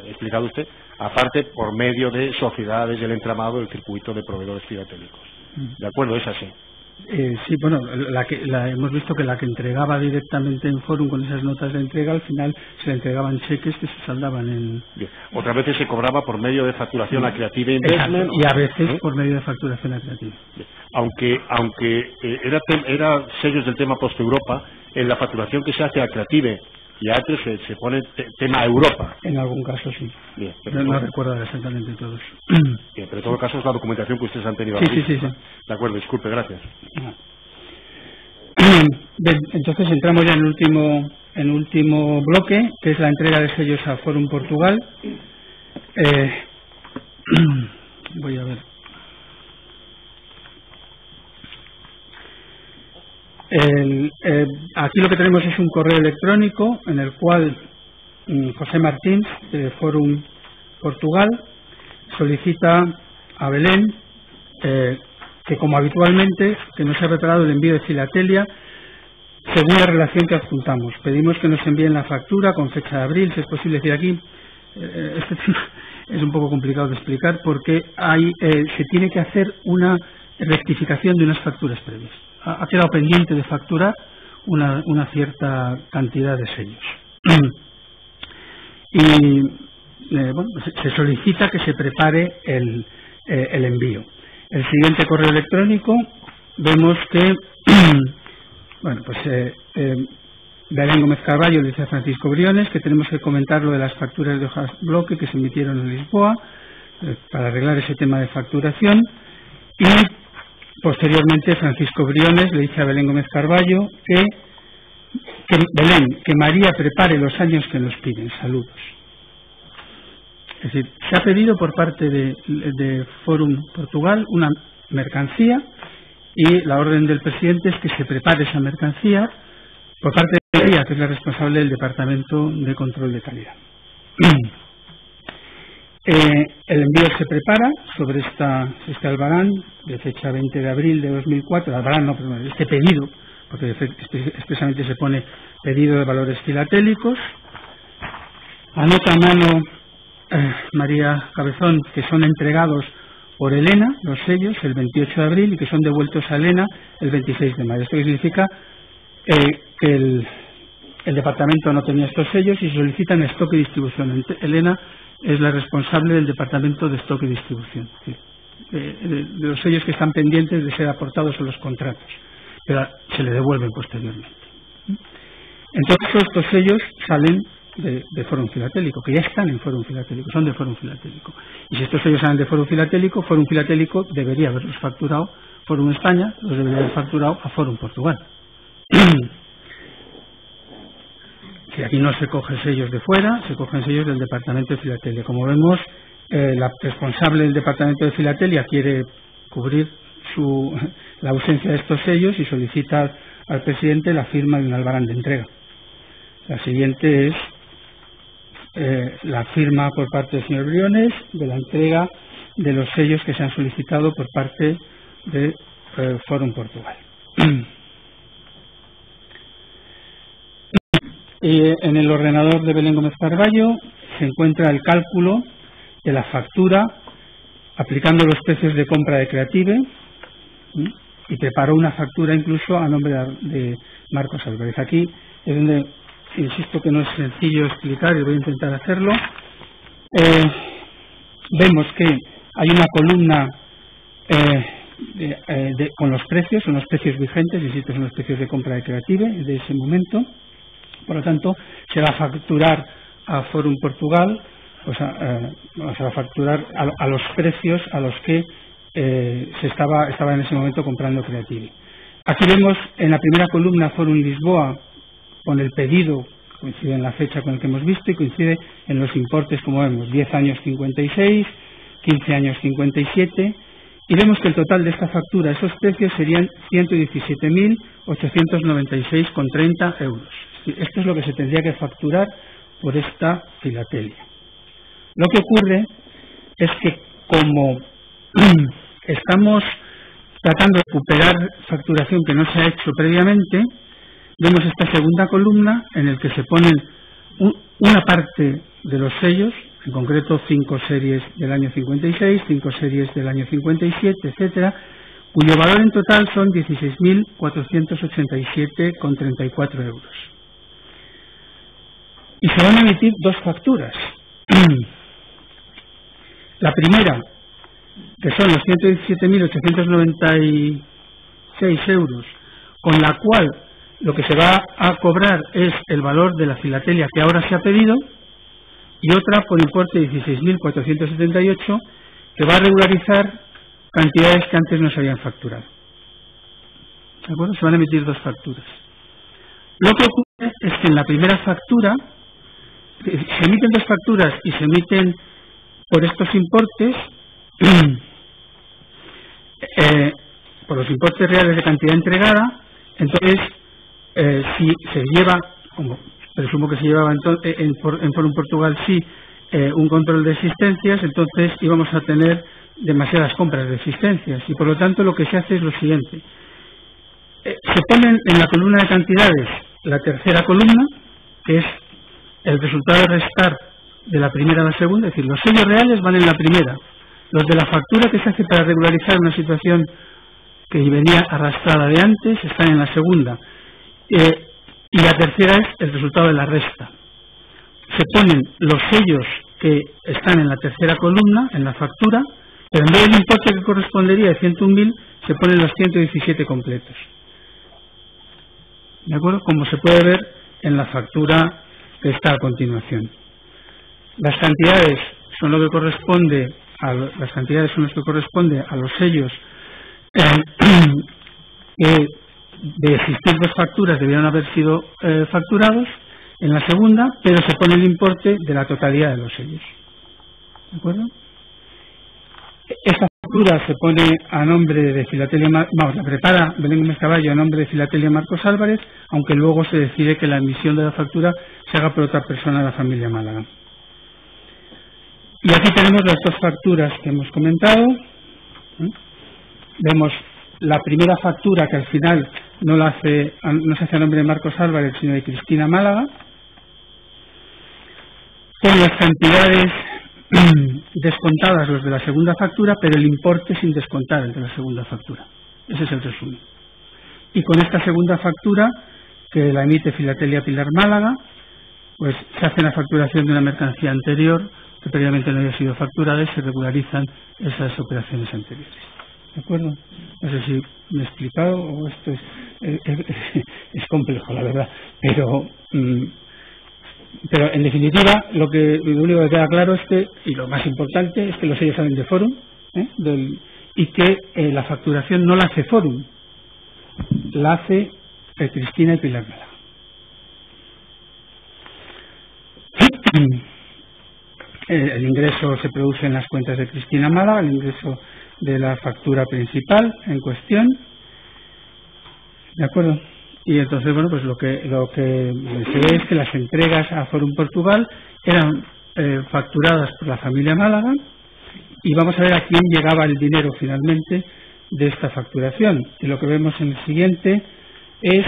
explicado usted, aparte por medio de sociedades del entramado del circuito de proveedores filatélicos. ¿De acuerdo? Es así. Sí, bueno, hemos visto que la que entregaba directamente en Fórum con esas notas de entrega, al final se le entregaban cheques que se saldaban en... Bien. Otras veces se cobraba por medio de facturación a Creative Investment. Y a veces por medio de facturación a Creative. Aunque era sellos del tema Post-Europa, en la facturación que se hace a Creative y a otros se pone tema Europa. En algún caso sí. Bien, no recuerdo exactamente todos. Bien, pero en todo caso es la documentación que ustedes han tenido. Sí. De acuerdo, disculpe, gracias. Bien, entonces entramos ya en el último bloque, que es la entrega de sellos a Forum Portugal. Voy a ver. Aquí lo que tenemos es un correo electrónico en el cual José Martins, de Forum Portugal, solicita a Belén que, como habitualmente, que nos ha preparado el envío de filatelia según la relación que adjuntamos. Pedimos que nos envíen la factura con fecha de abril, si es posible. Decir aquí, este tema es un poco complicado de explicar porque se tiene que hacer una rectificación de unas facturas previas. Ha quedado pendiente de facturar una cierta cantidad de sellos. Y se solicita que se prepare el envío. El siguiente correo electrónico vemos que Belén Gómez Carballo le dice a Francisco Briones que tenemos que comentar lo de las facturas de hojas bloque que se emitieron en Lisboa para arreglar ese tema de facturación, y posteriormente Francisco Briones le dice a Belén Gómez Carballo que María prepare los años que nos piden. Saludos. Es decir, se ha pedido por parte de Forum Portugal una mercancía y la orden del presidente es que se prepare esa mercancía por parte de ella, que es la responsable del Departamento de Control de Calidad. El envío se prepara sobre este albarán de fecha 20 de abril de 2004, este pedido, porque expresamente se pone pedido de valores filatélicos. Anota a mano María Cabezón que son entregados por Elena, los sellos, el 28 de abril y que son devueltos a Elena el 26 de mayo. Esto significa que el departamento no tenía estos sellos y solicitan stock y distribución. Elena es la responsable del departamento de stock y distribución, de los sellos que están pendientes de ser aportados a los contratos, pero se le devuelven posteriormente. Entonces estos sellos salen de Fórum Filatélico, que ya están en Fórum Filatélico, son de Fórum Filatélico. Y si estos sellos salen de Fórum Filatélico debería haberlos facturado Fórum España, los debería haber facturado a Fórum Portugal. Si aquí no se cogen sellos de fuera, se cogen sellos del Departamento de Filatelia. Como vemos, la responsable del Departamento de Filatelia quiere cubrir la ausencia de estos sellos y solicita al presidente la firma de un albarán de entrega. La siguiente es la firma por parte del señor Briones de la entrega de los sellos que se han solicitado por parte de Fórum Portugal. Y en el ordenador de Belén Gómez Carballo se encuentra el cálculo de la factura aplicando los precios de compra de Creative, y preparó una factura incluso a nombre de Marcos Álvarez. Aquí es donde insisto que no es sencillo explicar y voy a intentar hacerlo. Vemos que hay una columna con los precios, son los precios vigentes, insisto, son los precios de compra de Creative de ese momento. Por lo tanto, se va a facturar a Fórum Portugal, pues se va a facturar a los precios a los que se estaba en ese momento comprando Creative. Aquí vemos en la primera columna Fórum Lisboa con el pedido, coincide en la fecha con el que hemos visto y coincide en los importes, como vemos, 10 años 56, 15 años 57, y vemos que el total de esta factura, esos precios serían 117.896,30 euros. Esto es lo que se tendría que facturar por esta filatelia. Lo que ocurre es que como estamos tratando de recuperar facturación que no se ha hecho previamente, vemos esta segunda columna en la que se ponen una parte de los sellos, en concreto 5 series del año 56, 5 series del año 57, etcétera, cuyo valor en total son 16.487,34 euros. Y se van a emitir dos facturas. La primera, que son los 117.896 euros, con la cual lo que se va a cobrar es el valor de la filatelia que ahora se ha pedido, y otra por importe de 16.478, que va a regularizar cantidades que antes no se habían facturado. ¿De acuerdo? Se van a emitir dos facturas. Lo que ocurre es que en la primera factura se emiten dos facturas y se emiten por estos importes, por los importes reales de cantidad entregada. Entonces, si se lleva, como presumo que se llevaba en Fórum Portugal, sí, un control de existencias, entonces íbamos a tener demasiadas compras de existencias y por lo tanto lo que se hace es lo siguiente. Se ponen en la columna de cantidades la tercera columna, que es el resultado de restar de la primera a la segunda, es decir, los sellos reales van en la primera, los de la factura que se hace para regularizar una situación que venía arrastrada de antes están en la segunda, y la tercera es el resultado de la resta. Se ponen los sellos que están en la tercera columna, en la factura, pero en vez del importe que correspondería de 101.000, se ponen los 117 completos. ¿De acuerdo? Como se puede ver en la factura que está a continuación. Las cantidades son lo que corresponde a las que corresponde a los sellos que de existir dos facturas debieron haber sido facturados en la segunda, pero se pone el importe de la totalidad de los sellos. ¿De acuerdo? Esta factura se pone a nombre de Filatelia, la prepara Belén Gómez Carballo a nombre de Filatelia Marcos Álvarez, aunque luego se decide que la emisión de la factura se haga por otra persona de la familia Málaga. Y aquí tenemos las dos facturas que hemos comentado. Vemos la primera factura, que al final no se hace a nombre de Marcos Álvarez, sino de Cristina Málaga, con las cantidades descontadas los de la segunda factura, pero el importe sin descontar el de la segunda factura. Ese es el resumen. Y con esta segunda factura, que la emite Filatelia Pilar Málaga, pues se hace la facturación de una mercancía anterior que previamente no había sido facturada y se regularizan esas operaciones anteriores. ¿De acuerdo? No sé si me he explicado o esto es complejo, la verdad. Pero en definitiva, lo único que queda claro es que, y lo más importante, es que los sellos salen de Forum, y que la facturación no la hace Forum, la hace Cristina y Pilar Málaga. El ingreso se produce en las cuentas de Cristina Málaga, el ingreso de la factura principal en cuestión. ¿De acuerdo? Y entonces, bueno, pues lo que se ve es que las entregas a Forum Portugal eran facturadas por la familia Málaga, y vamos a ver a quién llegaba el dinero finalmente de esta facturación. Y lo que vemos en el siguiente es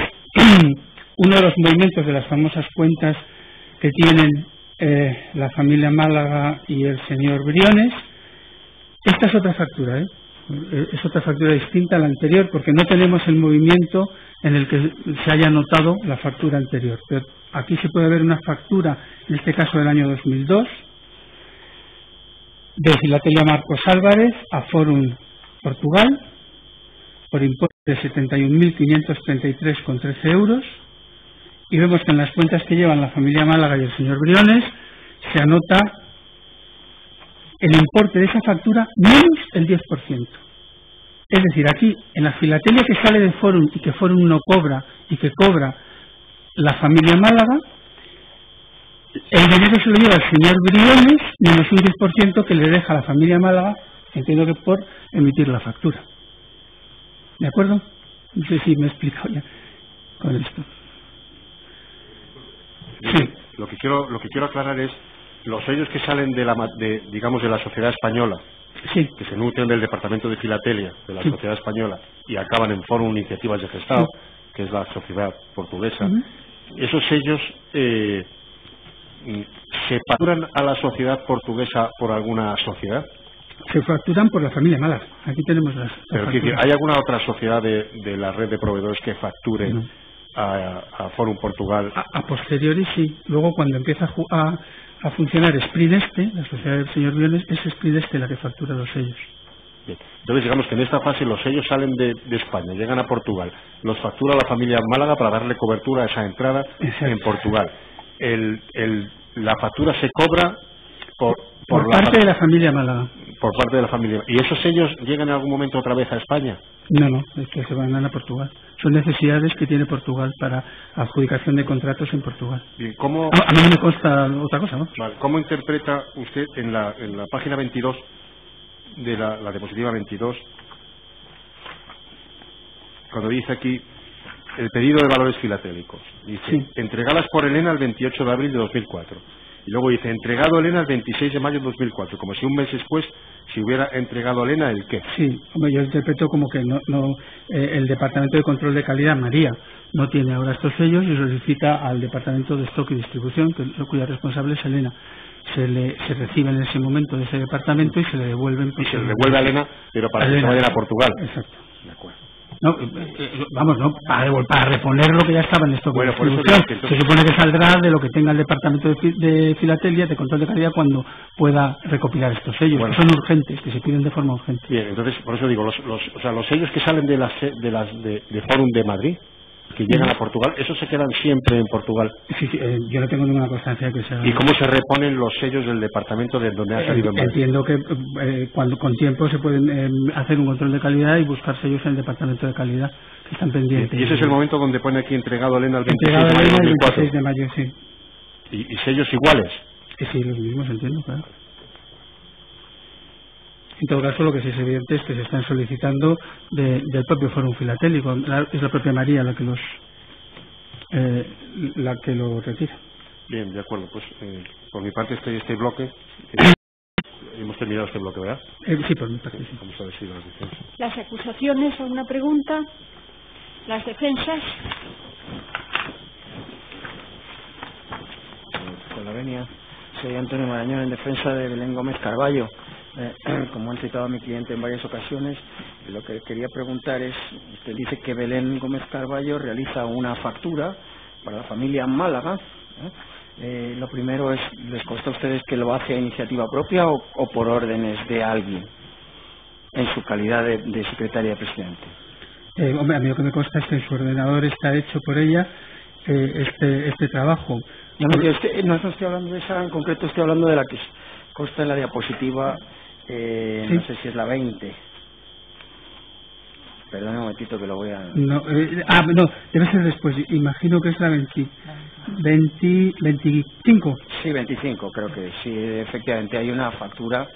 uno de los movimientos de las famosas cuentas que tienen la familia Málaga y el señor Briones. Esta es otra factura, es otra factura distinta a la anterior, porque no tenemos el movimiento en el que se haya anotado la factura anterior. Pero aquí se puede ver una factura, en este caso del año 2002, de Filatelia Marcos Álvarez a Forum Portugal, por importe de 71.533,13 euros, y vemos que en las cuentas que llevan la familia Málaga y el señor Briones se anota el importe de esa factura menos el 10%. Es decir, aquí, en la filatelia que sale de Forum y que Forum no cobra y que cobra la familia Málaga, el dinero se lo lleva el señor Briones menos un 10% que le deja a la familia Málaga, entiendo que por emitir la factura. ¿De acuerdo? No sé si me he explicado ya con esto. Sí. Lo que quiero aclarar es los sellos que salen de la sociedad española, sí, que se nutren del departamento de filatelia de la sociedad española y acaban en Forum Iniciativas de Gestado, que es la sociedad portuguesa. Esos sellos se facturan a la sociedad portuguesa por alguna sociedad. Se facturan por la familia Málaga. Aquí tenemos las. Pero ¿hay alguna otra sociedad de la red de proveedores que facture a Forum Portugal? A posteriori sí. Luego, cuando empieza a funcionar Sprideste, la sociedad del señor Briones, es Sprideste la que factura los sellos. Bien. Entonces, digamos que en esta fase los sellos salen de España, llegan a Portugal, los factura la familia Málaga para darle cobertura a esa entrada. Exacto. En Portugal. La factura se cobra por parte de la familia Málaga. Por parte de la familia. ¿Y esos sellos llegan en algún momento otra vez a España? No, es que se van a Portugal. Son necesidades que tiene Portugal para adjudicación de contratos en Portugal. Bien, ¿cómo? A mí no me consta otra cosa, ¿no? Vale. ¿Cómo interpreta usted en la página 22 de la diapositiva 22, cuando dice aquí el pedido de valores filatélicos? Dice, sí, entregadas por Elena el 28 de abril de 2004. Y luego dice, entregado Elena el 26 de mayo de 2004, como si un mes después se hubiera entregado Elena el qué. Sí, yo interpreto como que el Departamento de Control de Calidad, María, no tiene ahora estos sellos y solicita al Departamento de Stock y Distribución, cuya responsable es Elena. Se reciben en ese momento de ese departamento y se le devuelven. Y se le devuelve a Elena, pero para que se vayan a Portugal. Exacto. De acuerdo. No, para reponer lo que ya estaba en stock de distribución. Se supone que saldrá de lo que tenga el Departamento de Filatelia, de Control de Calidad, cuando pueda recopilar estos sellos, que son urgentes, que se piden de forma urgente. Bien, entonces, por eso digo, los sellos que salen de Forum de Madrid, que llegan a Portugal, ¿esos se quedan siempre en Portugal? Sí, yo no tengo ninguna constancia de que sea. ¿Y cómo se reponen los sellos del departamento de donde ha salido en Madrid? Entiendo que cuando con tiempo se pueden hacer un control de calidad y buscar sellos en el departamento de calidad que están pendientes. ¿Y ese es el momento donde pone aquí entregado Elena el 26 de mayo? El 26 de mayo, sí. ¿Y sellos iguales? Sí, los mismos, entiendo, claro. En todo caso, lo que sí es evidente es que se están solicitando del propio Fórum Filatélico. Es la propia María la que lo retira. Bien, de acuerdo. Pues por mi parte este bloque... hemos terminado este bloque, ¿verdad? Sí, por mi parte, sí. Vamos a ver si las defensas. Las acusaciones, ¿alguna pregunta? Las defensas. Con la venia, soy Antonio Marañón en defensa de Belén Gómez Carballo. Como han citado a mi cliente en varias ocasiones, lo que quería preguntar es, usted dice que Belén Gómez Carballo realiza una factura para la familia Málaga. Lo primero es, ¿les consta a ustedes que lo hace a iniciativa propia o por órdenes de alguien en su calidad de secretaria de presidente? Hombre, a mí lo que me consta es que en su ordenador está hecho por ella este trabajo. No estoy hablando de esa en concreto, estoy hablando de la que consta en la diapositiva, ¿sí? No sé si es la 20. Perdón un momentito que lo voy a... No, debe ser después. Imagino que es la 25. Sí, 25, creo que sí. Efectivamente, hay una factura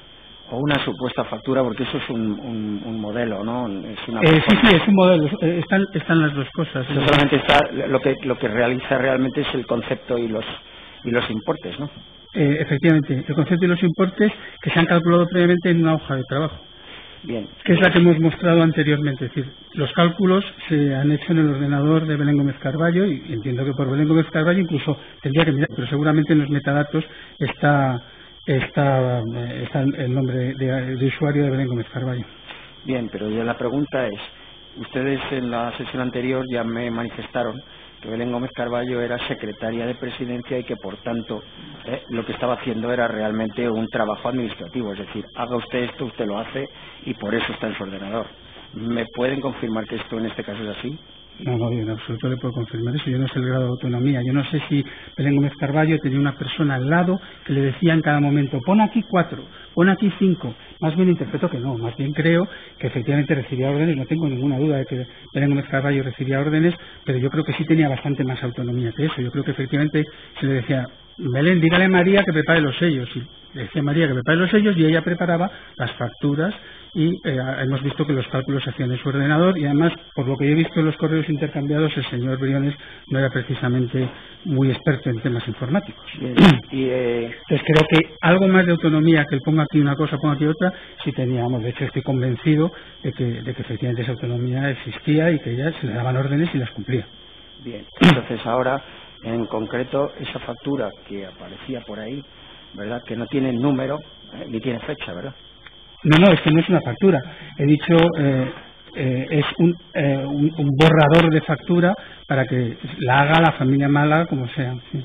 o una supuesta factura, porque eso es un modelo, ¿no? Es una sí, es un modelo. Están las dos cosas. No solamente está lo que realiza realmente es el concepto y los importes, ¿no? Efectivamente, el concepto y los importes que se han calculado previamente en una hoja de trabajo. Bien. Que es la que hemos mostrado anteriormente. Es decir, los cálculos se han hecho en el ordenador de Belén Gómez Carballo, y entiendo que por Belén Gómez Carballo incluso tendría que mirar, pero seguramente en los metadatos está el nombre de usuario de Belén Gómez Carballo. Bien, pero ya la pregunta es, ustedes en la sesión anterior ya me manifestaron que Belén Gómez Carballo era secretaria de presidencia y que por tanto lo que estaba haciendo era realmente un trabajo administrativo, es decir, haga usted esto, usted lo hace y por eso está en su ordenador. ¿Me pueden confirmar que esto en este caso es así? No, en absoluto le puedo confirmar eso. Yo no sé el grado de autonomía. Yo no sé si Belén Gómez Carballo tenía una persona al lado que le decía en cada momento, pon aquí 4, pon aquí 5. Más bien interpreto que no. Más bien creo que efectivamente recibía órdenes. No tengo ninguna duda de que Belén Gómez Carballo recibía órdenes, pero yo creo que sí tenía bastante más autonomía que eso. Yo creo que efectivamente se le decía, Belén, dígale a María que prepare los sellos. Y le decía a María que prepare los sellos y ella preparaba las facturas y hemos visto que los cálculos se hacían en su ordenador y además, por lo que yo he visto en los correos intercambiados, el señor Briones no era precisamente muy experto en temas informáticos. Entonces creo que algo más de autonomía que él ponga aquí una cosa, ponga aquí otra, sí teníamos. De hecho, estoy convencido de que efectivamente esa autonomía existía y que ella se le daban órdenes y las cumplía. Bien, entonces ahora, en concreto, esa factura que aparecía por ahí, ¿verdad?, que no tiene número ni tiene fecha, ¿verdad? No, esto no es una factura. He dicho, es un borrador de factura para que la haga la familia Málaga como sea. Sí.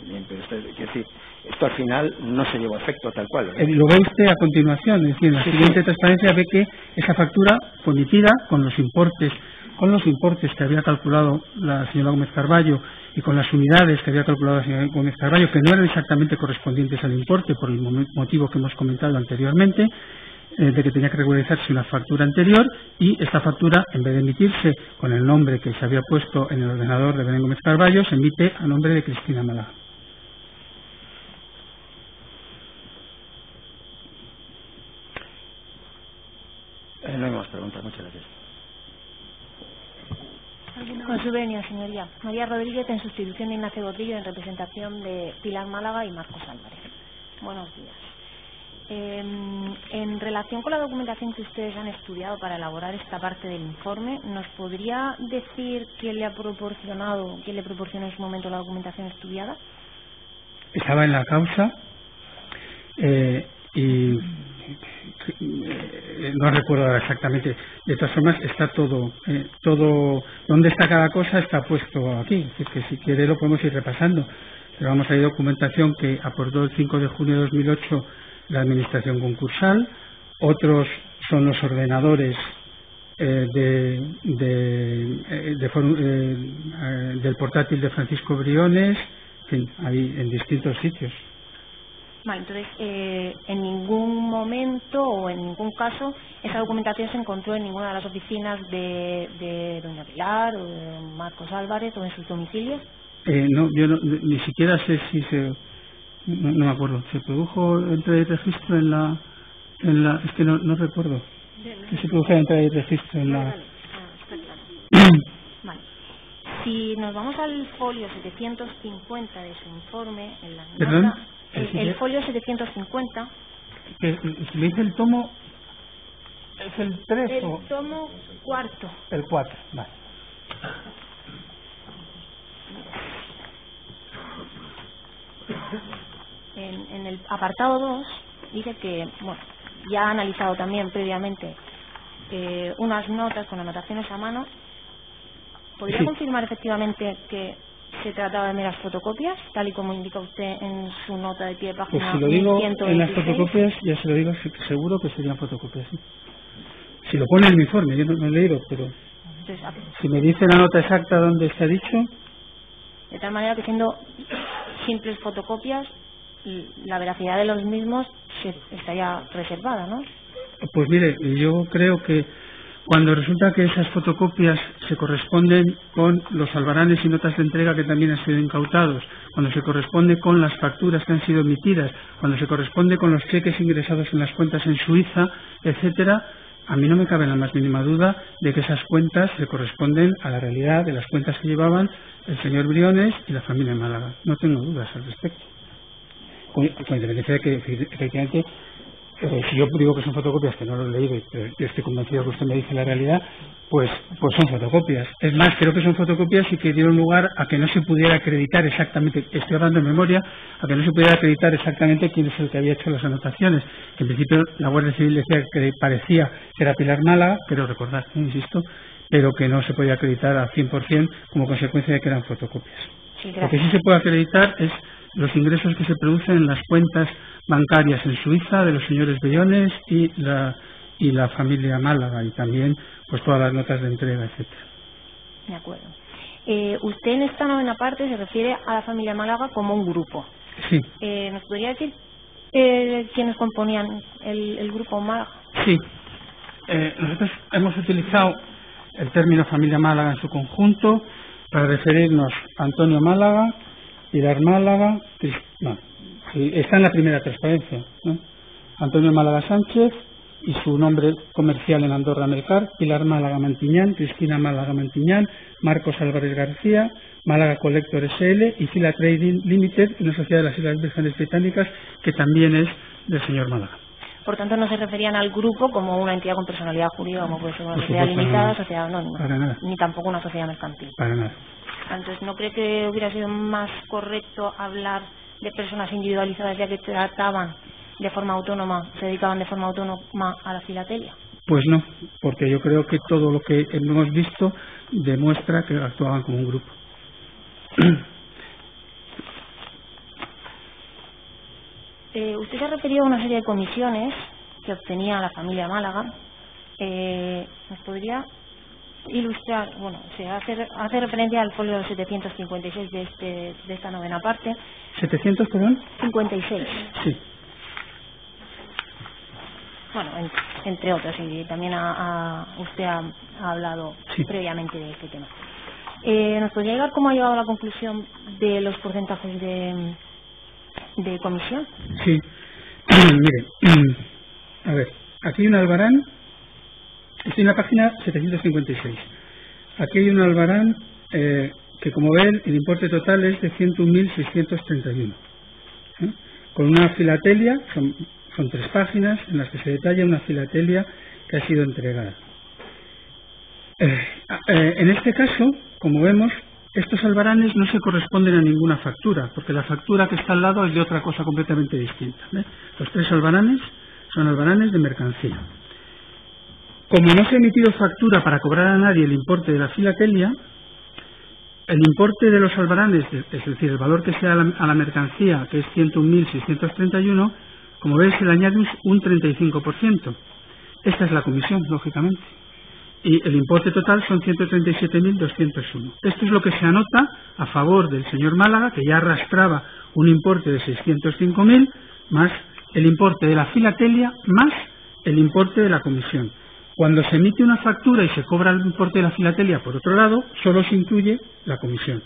Bien, pero es decir, esto al final no se llevó a efecto tal cual, ¿verdad? Lo ve usted a continuación, es decir, en la siguiente transparencia ve que esa factura fue emitida con los importes que había calculado la señora Gómez Carballo y con las unidades que había calculado la señora Gómez Carballo, que no eran exactamente correspondientes al importe por el motivo que hemos comentado anteriormente, de que tenía que regularizarse una factura anterior, y esta factura, en vez de emitirse con el nombre que se había puesto en el ordenador de Belén Gómez Carballo, se emite a nombre de Cristina Málaga. No hay más preguntas, muchas gracias. Con su venia, señoría. María Rodríguez, en sustitución de Ignacio Gordillo, en representación de Pilar Málaga y Marcos Álvarez. Buenos días. En relación con la documentación que ustedes han estudiado para elaborar esta parte del informe, ¿nos podría decir quién le proporcionó en su momento la documentación estudiada? Estaba en la causa y no recuerdo ahora exactamente. De todas formas, está todo donde está cada cosa está puesto aquí. Es decir, que si quiere lo podemos ir repasando. Pero vamos, hay documentación que aportó el 5 de junio de 2008 la Administración Concursal. Otros son los ordenadores del portátil de Francisco Briones, hay en distintos sitios. Vale, entonces, en ningún momento o en ningún caso esa documentación se encontró en ninguna de las oficinas de doña Pilar o de Marcos Álvarez o en sus domicilios. No, yo ni siquiera sé si no me acuerdo. ¿Se produjo entre registro en Es que no recuerdo que se produjera entrada y registro en la... Vale. Está claro. Vale. Si nos vamos al folio 750 de su informe, en la ¿Perdón? nota, el folio 750... Si me dice el tomo, ¿es el 3 el o...? tomo cuarto. El 4, vale. En el apartado 2 dice que, bueno, ya ha analizado también previamente unas notas con anotaciones a mano. ¿Podría confirmar efectivamente que se trataba de meras fotocopias, tal y como indica usted en su nota de pie de página? Pues si lo digo 1126? en las fotocopias, ya se lo digo, seguro que serían fotocopias. ¿Sí? Si lo pone en el informe, yo no he leído, pero si me dice la nota exacta donde se ha dicho... De tal manera que siendo simples fotocopias, la veracidad de los mismos estaría reservada, ¿no? Pues mire, yo creo que cuando resulta que esas fotocopias se corresponden con los albaranes y notas de entrega que también han sido incautados, cuando se corresponde con las facturas que han sido emitidas, cuando se corresponde con los cheques ingresados en las cuentas en Suiza, etcétera, a mí no me cabe la más mínima duda de que esas cuentas se corresponden a la realidad de las cuentas que llevaban el señor Briones y la familia Málaga. No tengo dudas al respecto. Con independencia de que, efectivamente, si yo digo que son fotocopias, que no lo he leído, pero yo estoy convencido que usted me dice la realidad, pues son fotocopias. Es más, creo que son fotocopias y que dieron lugar a que no se pudiera acreditar exactamente, estoy hablando de memoria, a que no se pudiera acreditar exactamente quién es el que había hecho las anotaciones. Que en principio la Guardia Civil decía que parecía que era Pilar Málaga, pero recordad, insisto, pero que no se podía acreditar al 100% como consecuencia de que eran fotocopias. Sí, lo que sí se puede acreditar es los ingresos que se producen en las cuentas bancarias en Suiza de los señores Bellones y la familia Málaga, y también pues todas las notas de entrega, etcétera. De acuerdo. Usted en esta novena parte se refiere a la familia Málaga como un grupo. Sí. ¿Nos podría decir quiénes componían el grupo Málaga? Sí. Nosotros hemos utilizado el término familia Málaga en su conjunto para referirnos a Antonio Málaga, Pilar Málaga, está en la primera transparencia, ¿no? Antonio Málaga Sánchez y su nombre comercial en Andorra Mercar, Pilar Málaga Mantiñán, Cristina Málaga Mantiñán, Marcos Álvarez García, Málaga Collector S.L. y Fila Trading Limited, una sociedad de las Islas Vírgenes Británicas que también es del señor Málaga. Por tanto, no se referían al grupo como una entidad con personalidad jurídica, como puede ser una sociedad limitada, sociedad anónima, para nada, ni tampoco una sociedad mercantil. Para nada. Entonces, ¿no cree que hubiera sido más correcto hablar de personas individualizadas, ya que trataban de forma autónoma, se dedicaban de forma autónoma a la filatelia? Pues no, porque yo creo que todo lo que hemos visto demuestra que actuaban como un grupo. Usted se ha referido a una serie de comisiones que obtenía la familia Málaga. ¿Nos podría ilustrar? Bueno, se hace referencia al folio 756 de esta novena parte. ¿700, perdón? 56. Sí. Bueno, entre otros, y también usted ha hablado previamente de este tema. ¿Nos podría llegar cómo ha llegado a la conclusión de los porcentajes de comisión? Sí. Mire, a ver, aquí hay un albarán, estoy en la página 756. Aquí hay un albarán que, como ven, el importe total es de 101.631. Con una filatelia, son 3 páginas en las que se detalla una filatelia que ha sido entregada. En este caso, como vemos, estos albaranes no se corresponden a ninguna factura, porque la factura que está al lado es de otra cosa completamente distinta. Los 3 albaranes son albaranes de mercancía. Como no se ha emitido factura para cobrar a nadie el importe de la filatelia, el importe de los albaranes, es decir, el valor que sea a la mercancía, que es 101.631, como ves, se le añade un 35%. Esta es la comisión, lógicamente. Y el importe total son 137.201. Esto es lo que se anota a favor del señor Málaga, que ya arrastraba un importe de 605.000, más el importe de la filatelia, más el importe de la comisión. Cuando se emite una factura y se cobra el importe de la filatelia, por otro lado, solo se incluye la comisión.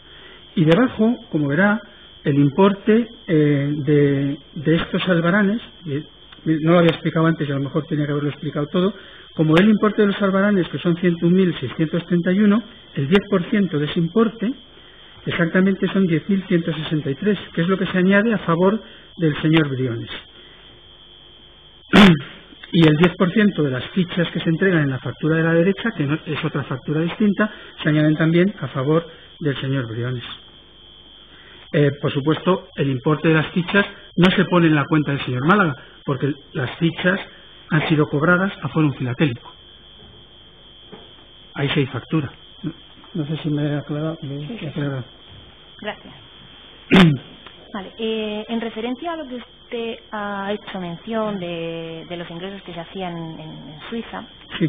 Y debajo, como verá, el importe de estos albaranes, no lo había explicado antes y a lo mejor tenía que haberlo explicado todo. Como el importe de los albaranes, que son 101.631, el 10% de ese importe exactamente son 10.163, que es lo que se añade a favor del señor Briones. Y el 10% de las fichas que se entregan en la factura de la derecha, que no, es otra factura distinta, se añaden también a favor del señor Briones. Por supuesto, el importe de las fichas no se pone en la cuenta del señor Málaga, porque las fichas han sido cobradas a Fórum Filatélico. Ahí sí hay factura. No sé si me he aclarado. Sí. Gracias. Vale, en referencia a lo que usted ha hecho mención de los ingresos que se hacían en Suiza, sí.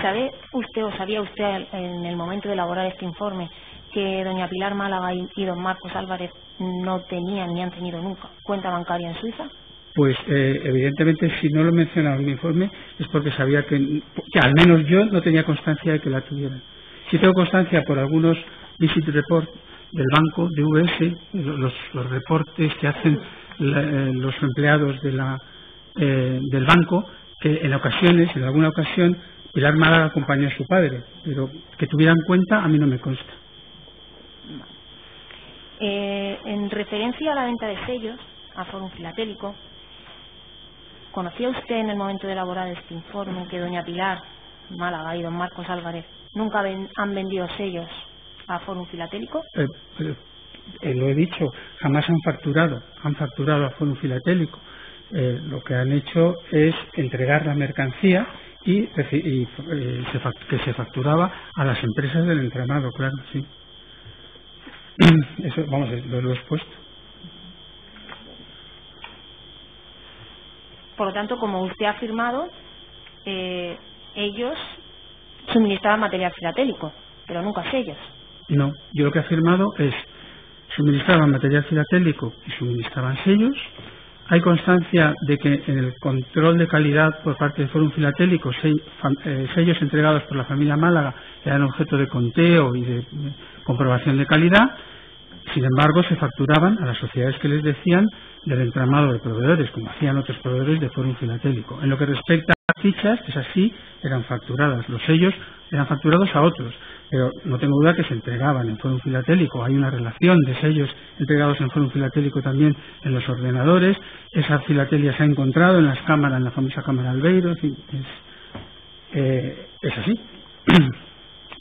¿sabe usted o sabía usted en el momento de elaborar este informe que doña Pilar Málaga y don Marcos Álvarez no tenían ni han tenido nunca cuenta bancaria en Suiza? Pues evidentemente, si no lo mencionaba en mi informe es porque sabía que al menos yo no tenía constancia de que la tuvieran. Sí tengo constancia por algunos visit reports del banco, de UBS, los reportes que hacen los empleados del banco, que en alguna ocasión, Pilar Málaga acompañó a su padre, pero que tuvieran cuenta a mí no me consta. En referencia a la venta de sellos a Fórum Filatélico, ¿conocía usted en el momento de elaborar este informe que doña Pilar Málaga y don Marcos Álvarez nunca han vendido sellos a Fórum Filatélico? Lo he dicho, jamás han facturado a Fórum Filatélico. Lo que han hecho es entregar la mercancía y que se facturaba a las empresas del entramado, claro, sí. Eso, vamos, lo he expuesto. Por lo tanto, como usted ha afirmado, ellos suministraban material filatélico, pero nunca sellos. No, yo lo que he afirmado es suministraban material filatélico y suministraban sellos. Hay constancia de que en el control de calidad por parte del Fórum Filatélico sellos entregados por la familia Málaga eran objeto de conteo y de comprobación de calidad. Sin embargo, se facturaban a las sociedades que les decían del entramado de proveedores, como hacían otros proveedores de Fórum Filatélico. En lo que respecta a las fichas, esas sí eran facturadas. Los sellos eran facturados a otros, pero no tengo duda que se entregaban en Fórum Filatélico. Hay una relación de sellos entregados en Fórum Filatélico también en los ordenadores. Esa filatelia se ha encontrado en las cámaras, en la famosa cámara Albeiro. En fin, es así.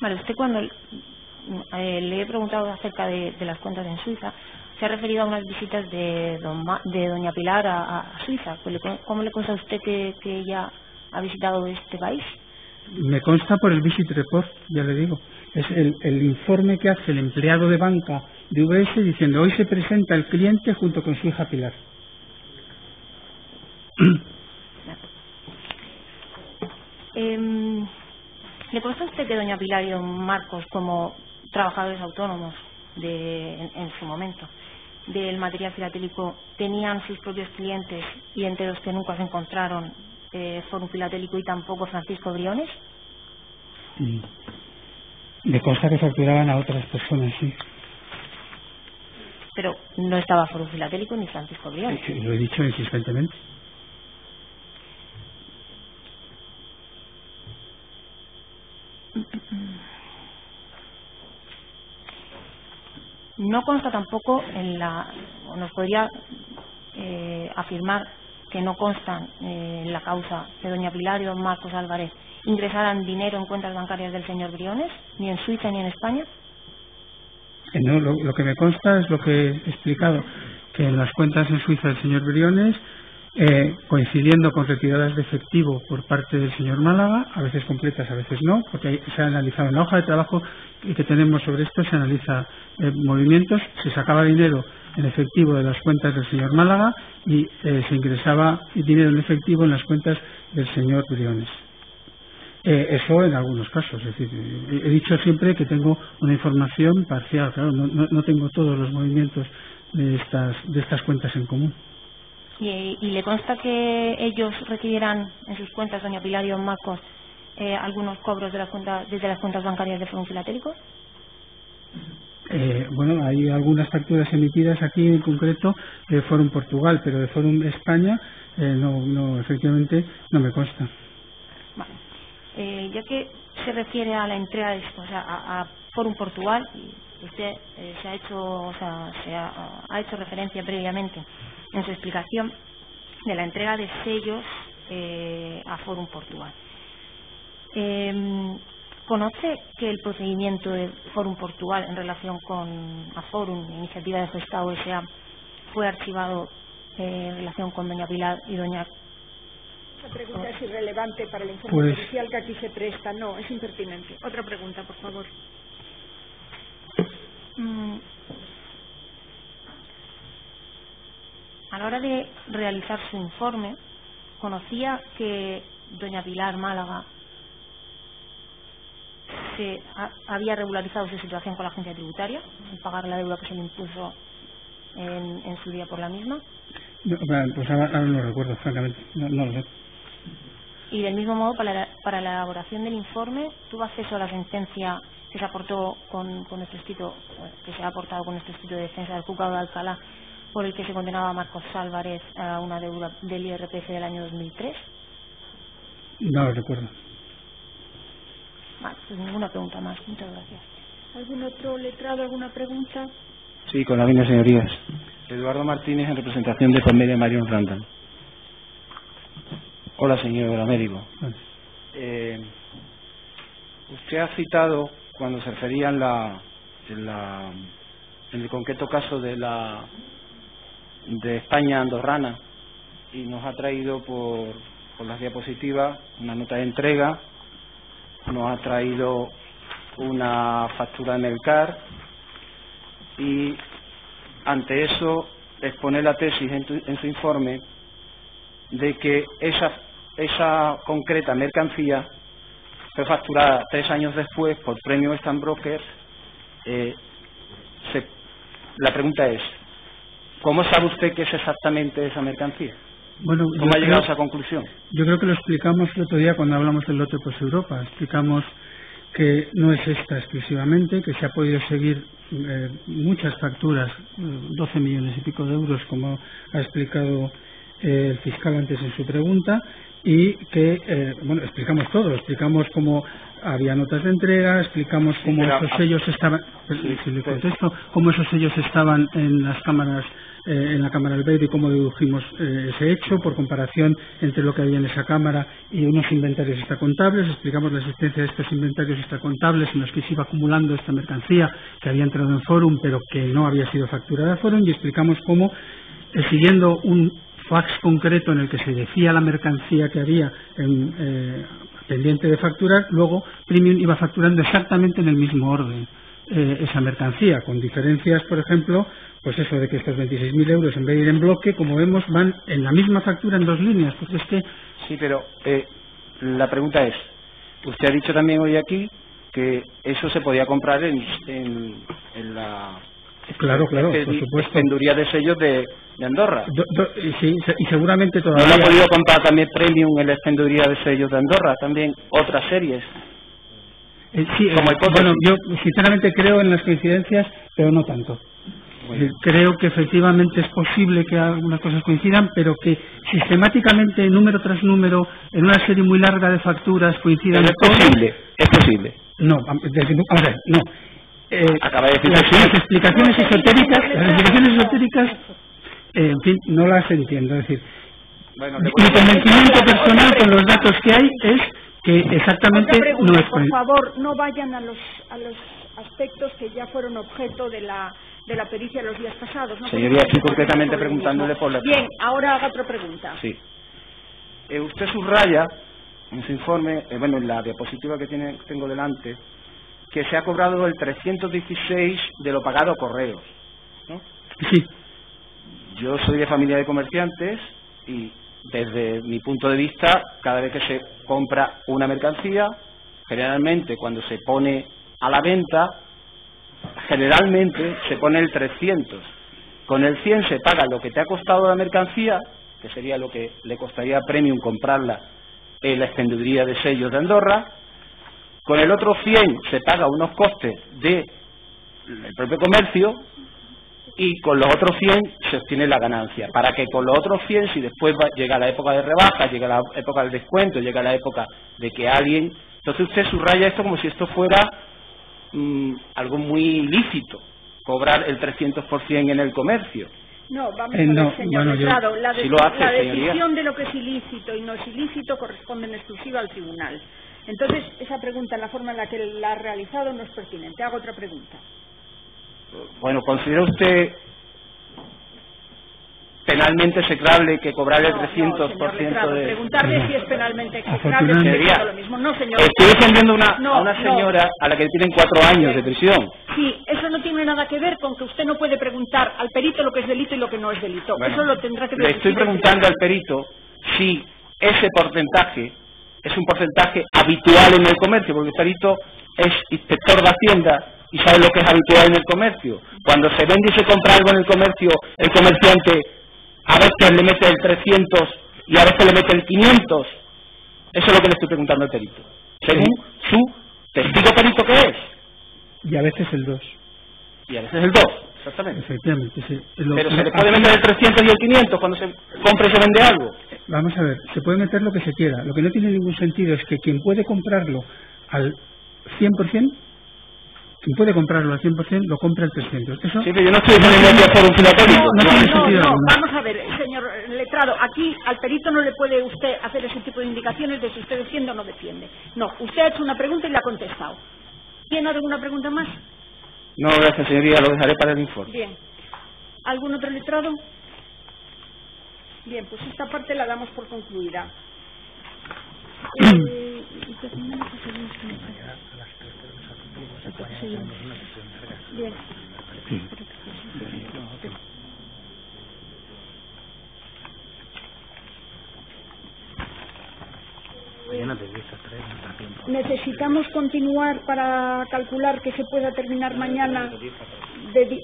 Vale, usted cuando le he preguntado acerca de las cuentas en Suiza, se ha referido a unas visitas de doña Pilar a Suiza. ¿Cómo le consta a usted que ella ha visitado este país? Me consta por el visit report, ya le digo. Es el informe que hace el empleado de banca de UBS diciendo: hoy se presenta el cliente junto con su hija Pilar. ¿Le consta a usted que doña Pilar y don Marcos, como trabajadores autónomos en su momento del material filatélico, tenían sus propios clientes y entre los que nunca se encontraron Fórum Filatélico y tampoco Francisco Briones? Me consta que facturaban a otras personas, sí. Pero no estaba Fórum Filatélico ni Francisco Briones. Lo he dicho insistentemente. No consta tampoco o nos podría afirmar que no constan en la causa que doña Pilar y don Marcos Álvarez ingresaran dinero en cuentas bancarias del señor Briones, ni en Suiza ni en España. No, lo que me consta es lo que he explicado, que en las cuentas en Suiza del señor Briones, coincidiendo con retiradas de efectivo por parte del señor Málaga, a veces completas, a veces no, porque se ha analizado en la hoja de trabajo que tenemos sobre esto, se analiza movimientos, se sacaba dinero en efectivo de las cuentas del señor Málaga y se ingresaba dinero en efectivo en las cuentas del señor Briones. Eso en algunos casos, es decir, he dicho siempre que tengo una información parcial, claro, no tengo todos los movimientos de estas cuentas en común. ¿Y le consta que ellos recibieran en sus cuentas, doña Pilar y don Marcos, algunos cobros desde las cuentas bancarias de Fórum Filatélico? Bueno, hay algunas facturas emitidas aquí en concreto de Forum Portugal, pero de Forum España no, efectivamente no me consta. Vale. Ya que se refiere a la entrega de esto, o sea, a Forum Portugal, y usted ha hecho referencia previamente en su explicación de la entrega de sellos a Forum Portugal. ¿Conoce que el procedimiento de Forum Portugal en relación con a Forum, Iniciativa de Gestado S.A., fue archivado en relación con doña Pilar y doña... Esa pregunta es irrelevante para el informe judicial que aquí se presta. No, es impertinente. Otra pregunta, por favor. A la hora de realizar su informe, ¿conocía que doña Pilar Málaga había regularizado su situación con la agencia tributaria, en pagar la deuda que se le impuso en su día por la misma? No, pues ahora no recuerdo, francamente, no lo sé. Y del mismo modo, para la elaboración del informe, ¿tuvo acceso a la sentencia que se aportó con nuestro escrito, que se ha aportado con nuestro escrito de defensa del juzgado de Alcalá, por el que se condenaba a Marcos Álvarez a una deuda del IRPF del año 2003? No lo recuerdo. Vale, pues ninguna pregunta más. Muchas gracias. ¿Algún otro letrado, alguna pregunta? Sí, con la venia, señorías. Eduardo Martínez, en representación de Familia Marion Randall. Hola, señor médico. Usted ha citado, cuando se refería en el concreto caso de España andorrana, y nos ha traído por las diapositivas una nota de entrega, nos ha traído una factura de Melcar, y ante eso expone la tesis en su informe de que esa concreta mercancía fue facturada 3 años después por Premium Stamp Brokers. La pregunta es, ¿cómo sabe usted que es exactamente esa mercancía? Bueno, ¿Cómo ha llegado a esa conclusión? Yo creo que lo explicamos el otro día cuando hablamos del lote Post Europa. Explicamos que no es esta exclusivamente, que se ha podido seguir muchas facturas, 12 millones y pico de euros, como ha explicado el fiscal antes en su pregunta, y que, explicamos todo, explicamos cómo había notas de entrega, explicamos cómo esos sellos estaban, si le contesto, cómo esos sellos estaban en las cámaras, en la cámara Albeiro, y cómo dedujimos ese hecho por comparación entre lo que había en esa cámara y unos inventarios extracontables. Explicamos la existencia de estos inventarios extracontables en los que se iba acumulando esta mercancía que había entrado en Forum pero que no había sido facturada a Forum, y explicamos cómo, siguiendo un fax concreto en el que se decía la mercancía que había pendiente de facturar, luego Premium iba facturando exactamente en el mismo orden esa mercancía, con diferencias, por ejemplo, pues eso de que estos 26.000 euros, en vez de ir en bloque, como vemos, van en la misma factura en 2 líneas, porque es que... Sí, pero la pregunta es, usted ha dicho también hoy aquí que eso se podía comprar en la... Claro, por supuesto. Expenduría de sellos de Andorra. Sí, y seguramente todavía... ¿No ha podido comprar también Premium en la expenduría de sellos de Andorra? También otras series. Sí, bueno, yo sinceramente creo en las coincidencias, pero no tanto. Creo que efectivamente es posible que algunas cosas coincidan, pero que sistemáticamente, número tras número, en una serie muy larga de facturas coincidan... Es posible. No, vamos a ver, no. Acaba de decir las explicaciones esotéricas, en fin, no las entiendo. Es decir, mi convencimiento personal con los datos que hay es que exactamente pregunta, no es... Por favor, no vayan a los aspectos que ya fueron objeto de la pericia los días pasados. ¿No? Señoría, estoy concretamente preguntándole por la... Bien, ahora haga otra pregunta. Sí. Usted subraya en su informe, en la diapositiva que tengo delante, que se ha cobrado el 316 de lo pagado a correos, ¿no? Sí. Yo soy de familia de comerciantes y desde mi punto de vista, cada vez que se compra una mercancía, generalmente cuando se pone a la venta, generalmente se pone el 300. Con el 100 se paga lo que te ha costado la mercancía, que sería lo que le costaría a Premium comprarla en la expenduría de sellos de Andorra. Con el otro 100 se paga unos costes de el propio comercio, y con los otros 100 se obtiene la ganancia, para que con los otros 100, si después llega la época de rebaja, llega la época del descuento, llega la época de que alguien... Entonces usted subraya esto como si esto fuera algo muy ilícito, cobrar el 300% en el comercio. No, vamos a ver, señor letrado, la decisión de lo que es ilícito y no es ilícito corresponde en exclusiva al tribunal. Entonces, esa pregunta, en la forma en la que la ha realizado, no es pertinente. Hago otra pregunta. Bueno, ¿considera usted penalmente execrable que cobrar el 300% de...? Preguntarle si es penalmente execrable sería lo mismo. No, señor. Estoy defendiendo a una señora a la que le tienen 4 años de prisión. Sí, eso no tiene nada que ver con que usted no puede preguntar al perito lo que es delito y lo que no es delito. Bueno, eso lo tendrá que ver. Le estoy preguntando al perito si ese porcentaje es un porcentaje habitual en el comercio, porque el perito es inspector de Hacienda y sabe lo que es habitual en el comercio. Cuando se vende y se compra algo en el comercio, el comerciante a veces le mete el 300 y a veces le mete el 500. Eso es lo que le estoy preguntando al perito, según su testigo perito que es. Y a veces el 2. Y a veces el 2, exactamente. Efectivamente, sí. Pero se le puede meter el 300 y el 500 cuando se compra y se vende algo. Vamos a ver, se puede meter lo que se quiera. Lo que no tiene ningún sentido es que quien puede comprarlo al 100%, quien puede comprarlo al 100% lo compra al 300. ¿Eso? Sí, pero yo no estoy poniendo por un filatélico. No, vamos a ver, señor letrado, aquí al perito no le puede usted hacer ese tipo de indicaciones de si usted defiende o no defiende. No, usted ha hecho una pregunta y le ha contestado. ¿Tiene alguna pregunta más? No, gracias, señoría, lo dejaré para el informe. Bien. ¿Algún otro letrado? Bien, pues esta parte la damos por concluida. Bien. Necesitamos continuar para calcular que se pueda terminar mañana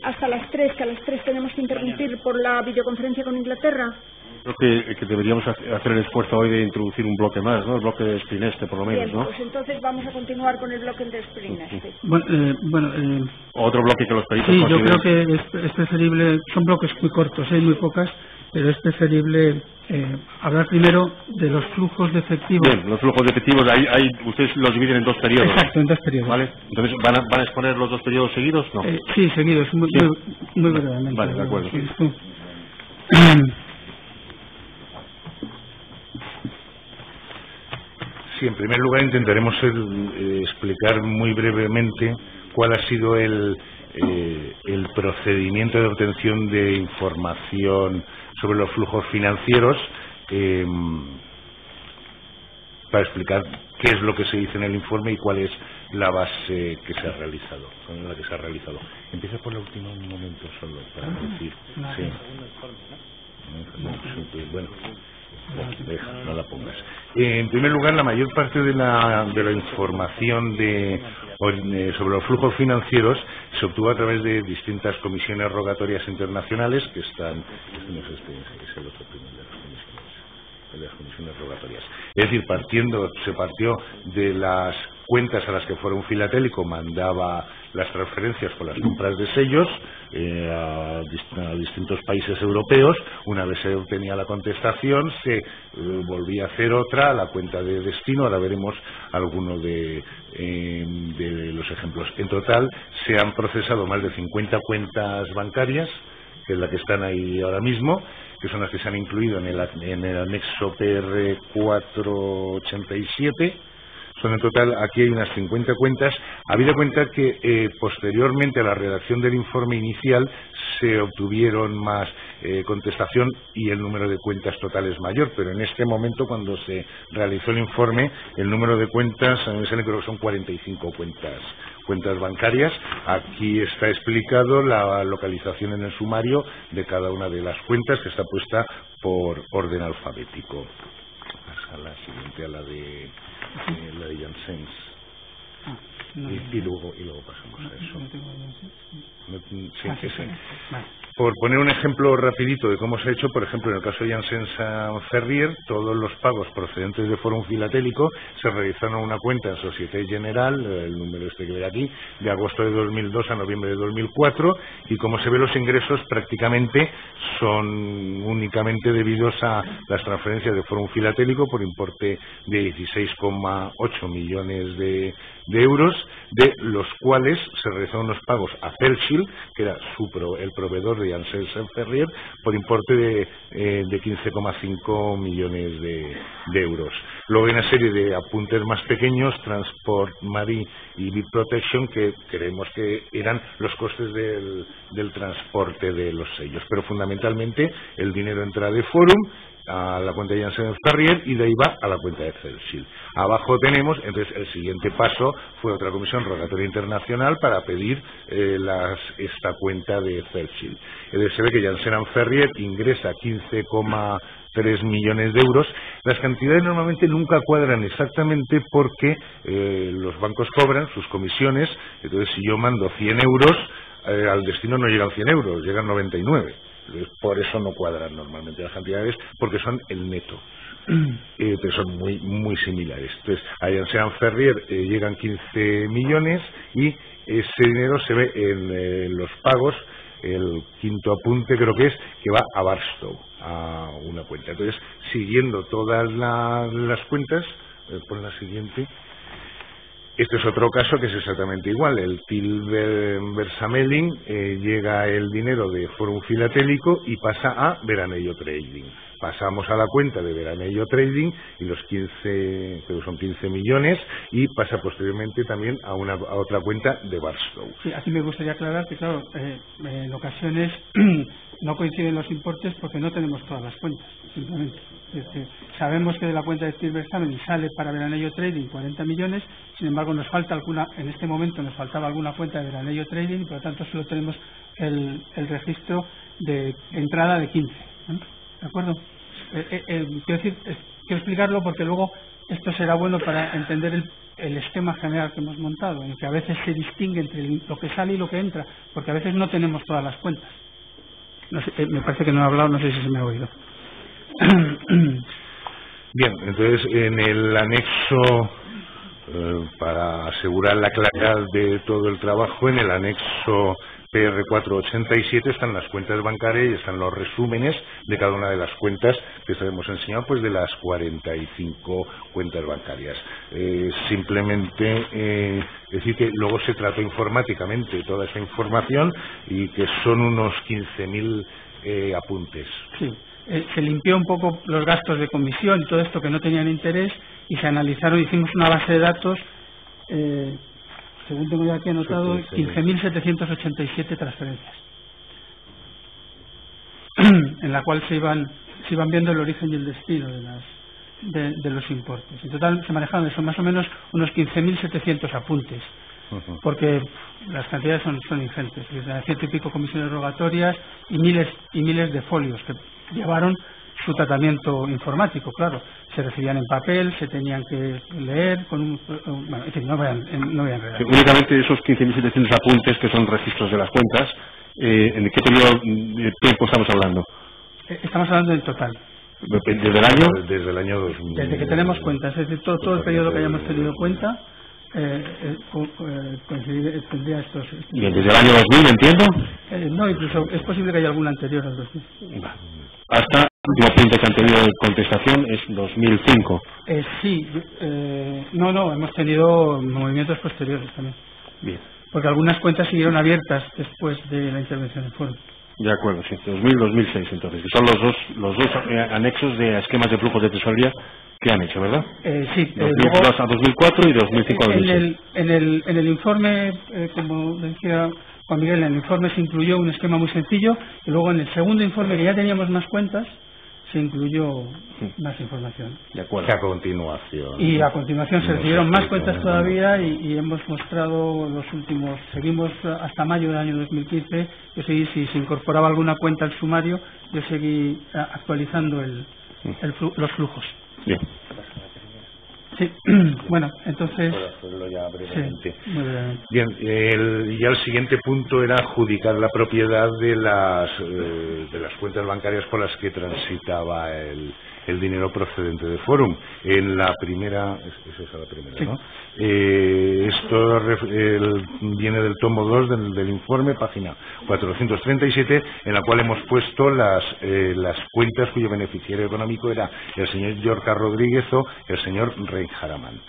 hasta las 3, que a las 3 tenemos que interrumpir por la videoconferencia con Inglaterra. Creo que deberíamos hacer el esfuerzo hoy de introducir un bloque más, ¿no? El bloque de Sprineste, por lo menos, bien, ¿no? Pues entonces vamos a continuar con el bloque de Sprineste. Otro bloque que los peritos sí, yo creo que es preferible, son bloques muy cortos, hay muy pocas, pero es preferible hablar primero de los flujos de efectivo. Bien, los flujos de efectivos, ustedes los dividen en 2 periodos. Exacto, en 2 periodos. ¿Vale? Entonces, ¿van a exponer los 2 periodos seguidos? No. Sí, seguidos, muy brevemente. Vale, de acuerdo. Sí, en primer lugar intentaremos explicar muy brevemente cuál ha sido el procedimiento de obtención de información sobre los flujos financieros, para explicar qué es lo que se dice en el informe y cuál es la base que se ha realizado, con la que se ha realizado. Empieza por el último momento solo, para decir. Sí. Bueno. Deja, no la pongas. En primer lugar, la mayor parte de la información sobre los flujos financieros se obtuvo a través de distintas comisiones rogatorias internacionales que están... es el otro primer de las comisiones rogatorias. Es decir, se partió de las cuentas a las que Fórum Filatélico mandaba las transferencias por las compras de sellos a distintos países europeos. Una vez se obtenía la contestación, se volvía a hacer otra a la cuenta de destino. Ahora veremos alguno de los ejemplos. En total se han procesado más de 50 cuentas bancarias, que es la que están ahí ahora mismo, que son las que se han incluido en el anexo PR 487. Son en total, aquí hay unas 50 cuentas, habida cuenta que posteriormente a la redacción del informe inicial se obtuvieron más contestación y el número de cuentas total es mayor, pero en este momento, cuando se realizó el informe, el número de cuentas, a mí me sale, creo que son 45 cuentas bancarias. Aquí está explicado la localización en el sumario de cada una de las cuentas, que está puesta por orden alfabético. Pasa a la siguiente, a la de Janssens. Y luego pasamos a eso. Por poner un ejemplo rapidito de cómo se ha hecho, por ejemplo, en el caso de Janssen Ferrier, todos los pagos procedentes de Fórum Filatélico se realizaron a una cuenta en Société Generale, el número que ve aquí, de agosto de 2002 a noviembre de 2004, y como se ve, los ingresos prácticamente son únicamente debidos a las transferencias de Fórum Filatélico por importe de 16,8 millones de euros, de los cuales se realizaron unos pagos a Fairchild, que era el proveedor de Janssen Ferrier, por importe de 15,5 millones de euros. Luego hay una serie de apuntes más pequeños, Transport, Marine y Big Protection, que creemos que eran los costes del transporte de los sellos, pero fundamentalmente el dinero entra de Forum a la cuenta de Janssen Ferrier y de ahí va a la cuenta de Fairchild. Abajo tenemos, entonces el siguiente paso fue otra comisión rogatoria internacional para pedir esta cuenta de Fairchild. Se ve que Janssen Ferrier ingresa 15,3 millones de euros. Las cantidades normalmente nunca cuadran exactamente porque los bancos cobran sus comisiones, entonces si yo mando 100 euros, al destino no llegan 100 euros, llegan 99. Por eso no cuadran normalmente las cantidades, porque son el neto, pero son muy muy similares. Entonces a Janssen Ferrier llegan 15 millones y ese dinero se ve en los pagos. El quinto apunte creo que va a Barstow, a una cuenta. Entonces, siguiendo todas las cuentas, pon la siguiente. Este es otro caso que es exactamente igual. El Tilburg-Versamelling llega el dinero de Fórum Filatélico y pasa a Veranello Trading. Pasamos a la cuenta de Veranello Trading y los 15, creo que son 15 millones, y pasa posteriormente también a otra cuenta de Barstow. Sí, aquí me gustaría aclarar que, claro, en ocasiones no coinciden los importes porque no tenemos todas las cuentas, simplemente. Sabemos que de la cuenta de Tilburg-Versamelling sale para Veranello Trading 40 millones, sin embargo nos falta en este momento nos faltaba alguna cuenta de Veranello Trading y por lo tanto solo tenemos el registro de entrada de 15. ¿De acuerdo? Quiero explicarlo porque luego esto será bueno para entender el esquema general que hemos montado, en el que a veces se distingue entre lo que sale y lo que entra, porque a veces no tenemos todas las cuentas. No sé, me parece que no he hablado, no sé si se me ha oído. Bien, entonces en el anexo, para asegurar la claridad de todo el trabajo, en el anexo PR487 están las cuentas bancarias y están los resúmenes de cada una de las cuentas que os hemos enseñado, pues de las 45 cuentas bancarias. Simplemente decir que luego se trató informáticamente toda esa información y que son unos 15.000 apuntes. Sí. Se limpió un poco los gastos de comisión y todo esto que no tenían interés y se analizaron, hicimos una base de datos, según tengo yo aquí anotado, 15.787 transferencias, en la cual se iban viendo el origen y el destino de los importes. En total se manejaron eso, más o menos unos 15.700 apuntes, porque las cantidades son ingentes, desde 100 y pico comisiones rogatorias y miles de folios que llevaron su tratamiento informático, claro. Se recibían en papel, se tenían que leer, bueno, en fin, no voy a enredar. Únicamente esos 15.700 apuntes que son registros de las cuentas, ¿en qué periodo de tiempo estamos hablando? Estamos hablando del total. ¿Desde el año? Desde el año 2000. Desde que tenemos cuentas, es decir, todo el periodo que hayamos tenido cuenta, tendría estos. ¿Y desde el año 2000, entiendo? No, incluso es posible que haya alguna anterior al 2000. Hasta el último apunte que han tenido de contestación es 2005. Sí, no, hemos tenido movimientos posteriores también. Bien. Porque algunas cuentas siguieron abiertas después de la intervención del foro. De acuerdo, sí, 2000-2006 entonces, que son los dos anexos de esquemas de flujos de tesorería que han hecho, ¿verdad? Sí. 2002 a 2004 y 2005 a 2006. En el informe, como decía Juan Miguel, en el informe se incluyó un esquema muy sencillo y luego en el segundo informe, que ya teníamos más cuentas, se incluyó más información. De acuerdo. A continuación. Y a continuación se recibieron más cuentas todavía y hemos mostrado los últimos, seguimos hasta mayo del año 2015, yo seguí, si se incorporaba alguna cuenta al sumario, yo seguí actualizando los flujos. Bien. Sí, bueno, entonces... Por hacerlo ya brevemente. Sí, muy brevemente. Bien, ya el siguiente punto era adjudicar la propiedad de las cuentas bancarias por las que transitaba el dinero procedente de Forum. En la primera, es esa la primera, sí, ¿no? Esto viene del tomo 2 del informe, página 437, en la cual hemos puesto las cuentas cuyo beneficiario económico era el señor Yorca Rodríguez o el señor Reinhard Amann.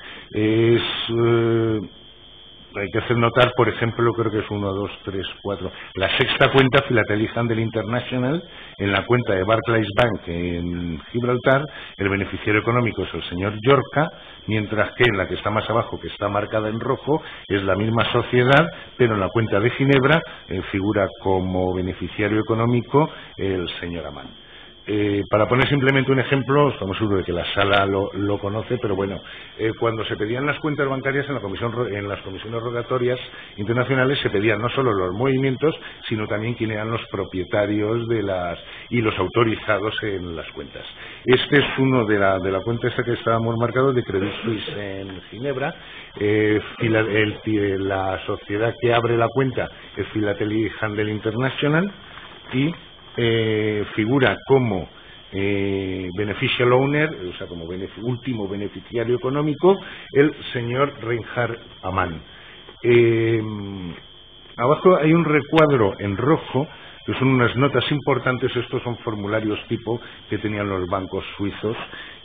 Hay que hacer notar, por ejemplo, creo que es 1, 2, 3, 4, la sexta cuenta, Philately Handel International, en la cuenta de Barclays Bank en Gibraltar, el beneficiario económico es el señor Yorca, mientras que en la que está más abajo, que está marcada en rojo, es la misma sociedad, pero en la cuenta de Ginebra figura como beneficiario económico el señor Amann. Para poner simplemente un ejemplo, estamos seguros de que la sala lo conoce, pero bueno, cuando se pedían las cuentas bancarias en las comisiones rogatorias internacionales se pedían no solo los movimientos, sino también quién eran los propietarios y los autorizados en las cuentas. Este es uno de la cuenta esta que estábamos marcados de Credit Suisse en Ginebra. La sociedad que abre la cuenta es Philately Handel International y figura como beneficial owner, o sea, como último beneficiario económico, el señor Reinhard Amann. Abajo hay un recuadro en rojo, que son unas notas importantes. Estos son formularios tipo que tenían los bancos suizos.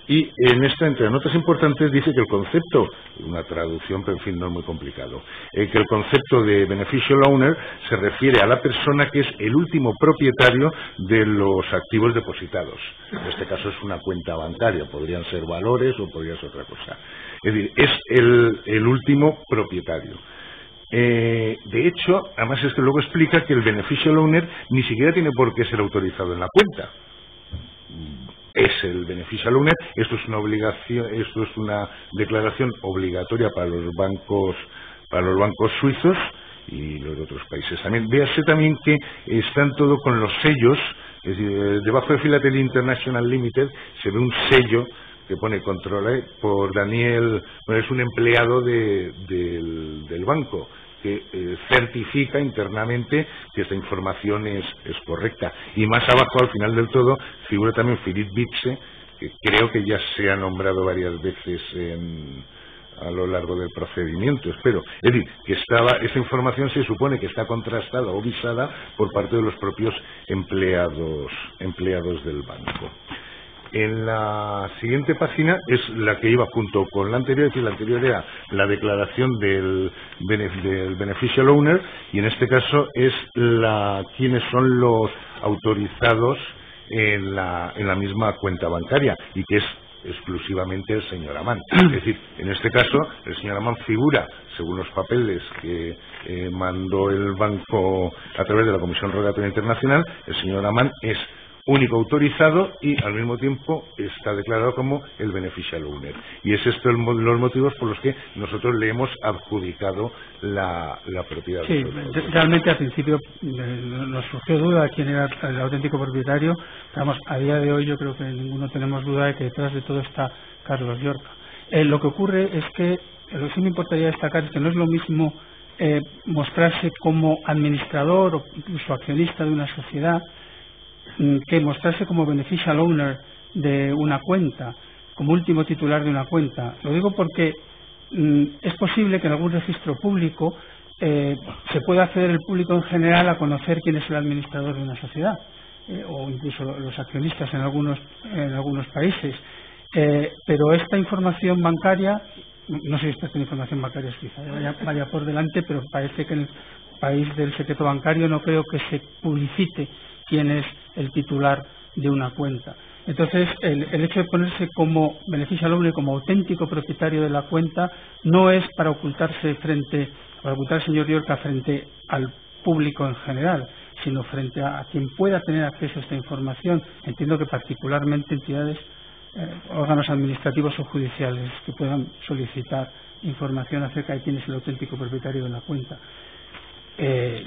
Y en esta, entre las notas importantes, dice que el concepto, una traducción, pero en fin, no es muy complicado, que el concepto de beneficial owner se refiere a la persona que es el último propietario de los activos depositados. En este caso es una cuenta bancaria, podrían ser valores o podría ser otra cosa. Es decir, es el último propietario. De hecho, además es que luego explica que el beneficial owner ni siquiera tiene por qué ser autorizado en la cuenta. Es el beneficial owner. Esto es una obligación, esto es una declaración obligatoria para los bancos suizos y los de otros países también. Véase también que están todo con los sellos, es decir, debajo de Philately International Limited se ve un sello que pone controlado por Daniel, bueno, es un empleado del banco que certifica internamente que esta información es correcta. Y más abajo, al final del todo, figura también Philippe Bitze, que creo que ya se ha nombrado varias veces a lo largo del procedimiento, espero. Es decir, que esta información se supone que está contrastada o visada por parte de los propios empleados del banco. En la siguiente página es la que iba junto con la anterior, es decir, la anterior era la declaración del beneficial owner, y en este caso es quiénes son los autorizados en la misma cuenta bancaria, y que es exclusivamente el señor Amann. Es decir, en este caso el señor Amann figura, según los papeles que mandó el banco a través de la Comisión Rogatoria Internacional, el señor Amann es único autorizado y al mismo tiempo está declarado como el beneficial owner. Y es estos los motivos por los que nosotros le hemos adjudicado la propiedad. Sí, realmente al principio nos surgió duda de quién era el auténtico propietario. Vamos, a día de hoy yo creo que ninguno tenemos duda de que detrás de todo está Carlos Yorca. Lo que ocurre es que lo que sí me importaría destacar es que no es lo mismo mostrarse como administrador o incluso accionista de una sociedad que mostrarse como beneficial owner de una cuenta, como último titular de una cuenta. Lo digo porque es posible que en algún registro público se pueda acceder el público en general a conocer quién es el administrador de una sociedad, o incluso los accionistas en algunos países. Pero esta información bancaria, no soy experto en información bancaria suiza, vaya por delante, pero parece que en el país del secreto bancario no creo que se publicite quién es el titular de una cuenta. Entonces, el hecho de ponerse como beneficial owner, como auténtico propietario de la cuenta, no es para ocultar al señor Yorca frente al público en general, sino frente a quien pueda tener acceso a esta información. Entiendo que particularmente entidades, órganos administrativos o judiciales que puedan solicitar información acerca de quién es el auténtico propietario de la cuenta.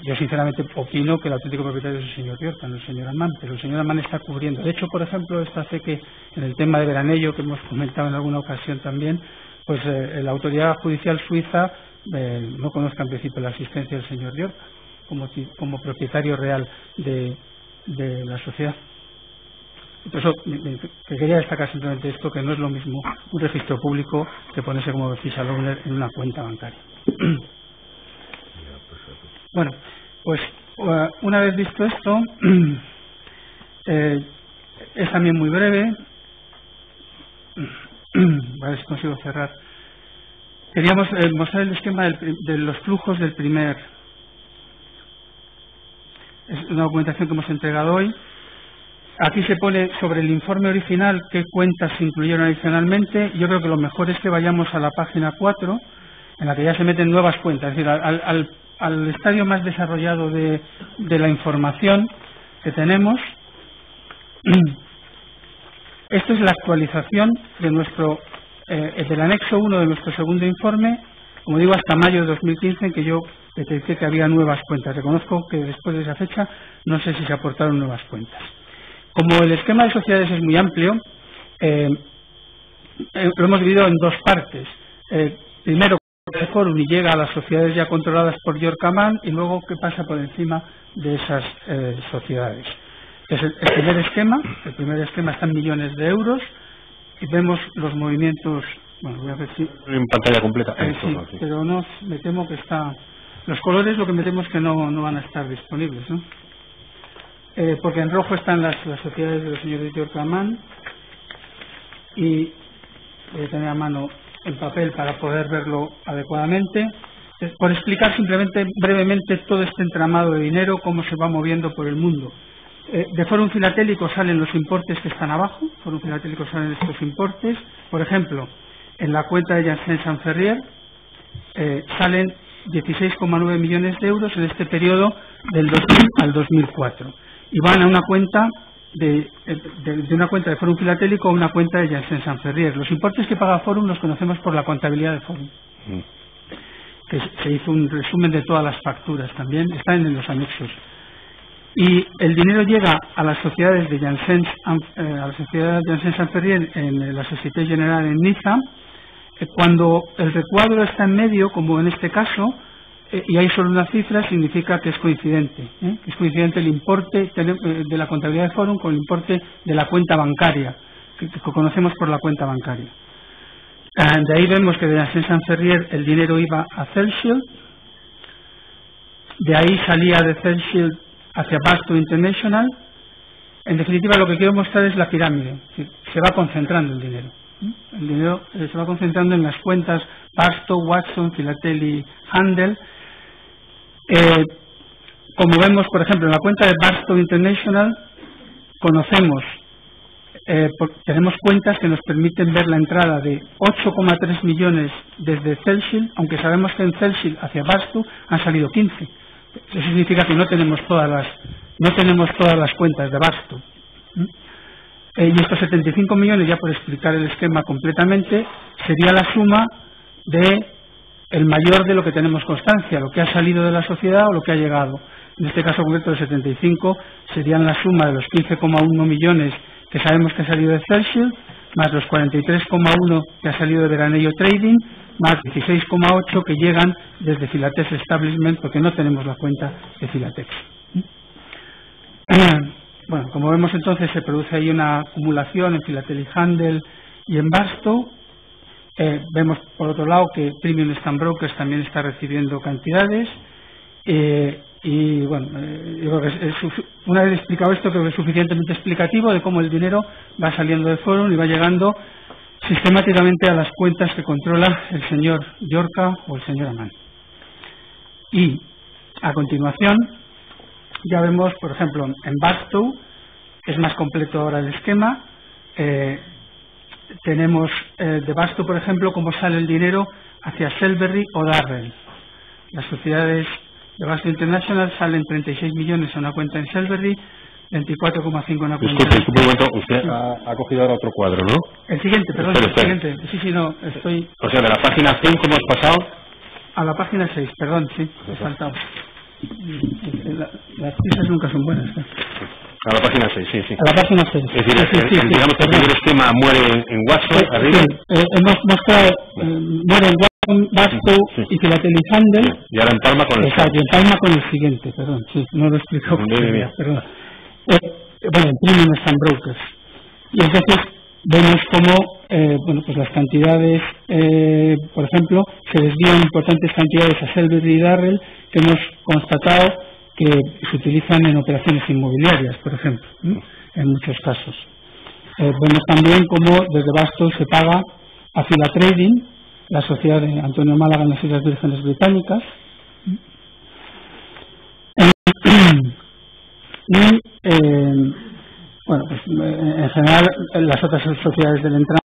Yo sinceramente opino que el auténtico propietario es el señor Yorca, no el señor Amann, pero el señor Amann está cubriendo. De hecho, por ejemplo, esto hace que en el tema de Veranello, que hemos comentado en alguna ocasión también, pues la autoridad judicial suiza no conozca en principio la existencia del señor York como propietario real de la sociedad. Por eso que quería destacar simplemente esto, que no es lo mismo un registro público que ponerse como official owner en una cuenta bancaria. Bueno, pues una vez visto esto, es también muy breve. A ver si consigo cerrar. Queríamos mostrar el esquema de los flujos del primer. Es una documentación que hemos entregado hoy. Aquí se pone sobre el informe original qué cuentas se incluyeron adicionalmente. Yo creo que lo mejor es que vayamos a la página 4, en la que ya se meten nuevas cuentas. Es decir, al estadio más desarrollado de la información que tenemos. Esto es la actualización de del anexo 1 de nuestro segundo informe, como digo, hasta mayo de 2015, en que yo detecté que había nuevas cuentas. Reconozco que después de esa fecha no sé si se aportaron nuevas cuentas. Como el esquema de sociedades es muy amplio, lo hemos dividido en dos partes. Primero, el Forum y llega a las sociedades ya controladas por York Mann, y luego qué pasa por encima de esas sociedades. Entonces, el primer esquema está en millones de euros, y vemos los movimientos. Bueno, voy a ver si en pantalla completa. Sí, pero no, me temo que está. Los colores, lo que me temo es que no van a estar disponibles, ¿no? Porque en rojo están las sociedades de los señores York Mann, y voy a tener a mano el papel para poder verlo adecuadamente. Por explicar simplemente brevemente todo este entramado de dinero, cómo se va moviendo por el mundo. De Forum Filatélico salen los importes que están abajo. Forum Filatélico salen estos importes. Por ejemplo, en la cuenta de Janssen Sanferrier salen 16,9 millones de euros en este periodo del 2000 al 2004, y van a una cuenta de una cuenta de Forum Filatélico a una cuenta de Janssen Sanferrier. Los importes que paga Forum los conocemos por la contabilidad de Forum, que se hizo un resumen de todas las facturas, también están en los anexos. Y el dinero llega a las sociedades de Janssen Sanferrier en la Société Générale en Niza, cuando el recuadro está en medio, como en este caso, y hay solo una cifra, significa que es coincidente. Es coincidente el importe de la contabilidad de Forum con el importe de la cuenta bancaria, que conocemos por la cuenta bancaria. De ahí vemos que de Janssen Sanferrier el dinero iba a Cellshield, de ahí salía de Cellshield hacia Barstow International. En definitiva, lo que quiero mostrar es la pirámide. Es decir, se va concentrando el dinero. El dinero se va concentrando en las cuentas Barstow, Watson, Philately, Handel. Como vemos, por ejemplo, en la cuenta de Barstow International tenemos cuentas que nos permiten ver la entrada de 8,3 millones desde Cellshield, aunque sabemos que en Cellshield hacia Barstow han salido 15. Eso significa que no tenemos todas las cuentas de Barstow. Y estos 75 millones, ya por explicar el esquema completamente, sería la suma de el mayor de lo que tenemos constancia, lo que ha salido de la sociedad o lo que ha llegado. En este caso concreto de 75 serían la suma de los 15,1 millones que sabemos que ha salido de Cellshield, más los 43,1 que ha salido de Veranello Trading, más 16,8 que llegan desde Filatex Establishment, porque no tenemos la cuenta de Filatex. Bueno, como vemos entonces se produce ahí una acumulación en Philately Handel y en Barstow. Vemos por otro lado que Premium Stamp Brokers también está recibiendo cantidades. Y bueno, yo creo que una vez explicado esto, creo que es suficientemente explicativo de cómo el dinero va saliendo de Forum y va llegando sistemáticamente a las cuentas que controla el señor Yorka o el señor Mann. Y a continuación ya vemos, por ejemplo, en Barstow, es más completo ahora el esquema. Tenemos de Barstow, por ejemplo, cómo sale el dinero hacia Selberry o Darrell. Las sociedades de Barstow International salen 36 millones a una cuenta en Selberry, 24,5 en una cuenta. Disculpe un momento, usted ha cogido ahora otro cuadro, ¿no? El siguiente, perdón, el siguiente. Sí, no, estoy. O sea, de la página 5 hemos pasado a la página 6, perdón, sí, he saltado. Las prisas nunca son buenas. A la página 6, sí, sí. A la página 6. Es decir, digamos que el primer esquema muere en Watson, arriba. Sí, hemos mostrado, muere en Watson, Basto y Filatelihandel. Y ahora empalma con el exacto, y empalma con el siguiente, perdón, sí, no lo he explicado. Perdón. Bueno, en Premium Stand Brokers. Y entonces vemos cómo pues las cantidades, por ejemplo, se desvían importantes cantidades a Selby y Darrell, que hemos constatado que se utilizan en operaciones inmobiliarias, por ejemplo, en muchos casos. Vemos también cómo desde Bastos se paga a Filatrading, la sociedad de Antonio Málaga en las Islas Vírgenes Británicas, y bueno, pues en general las otras sociedades del entrante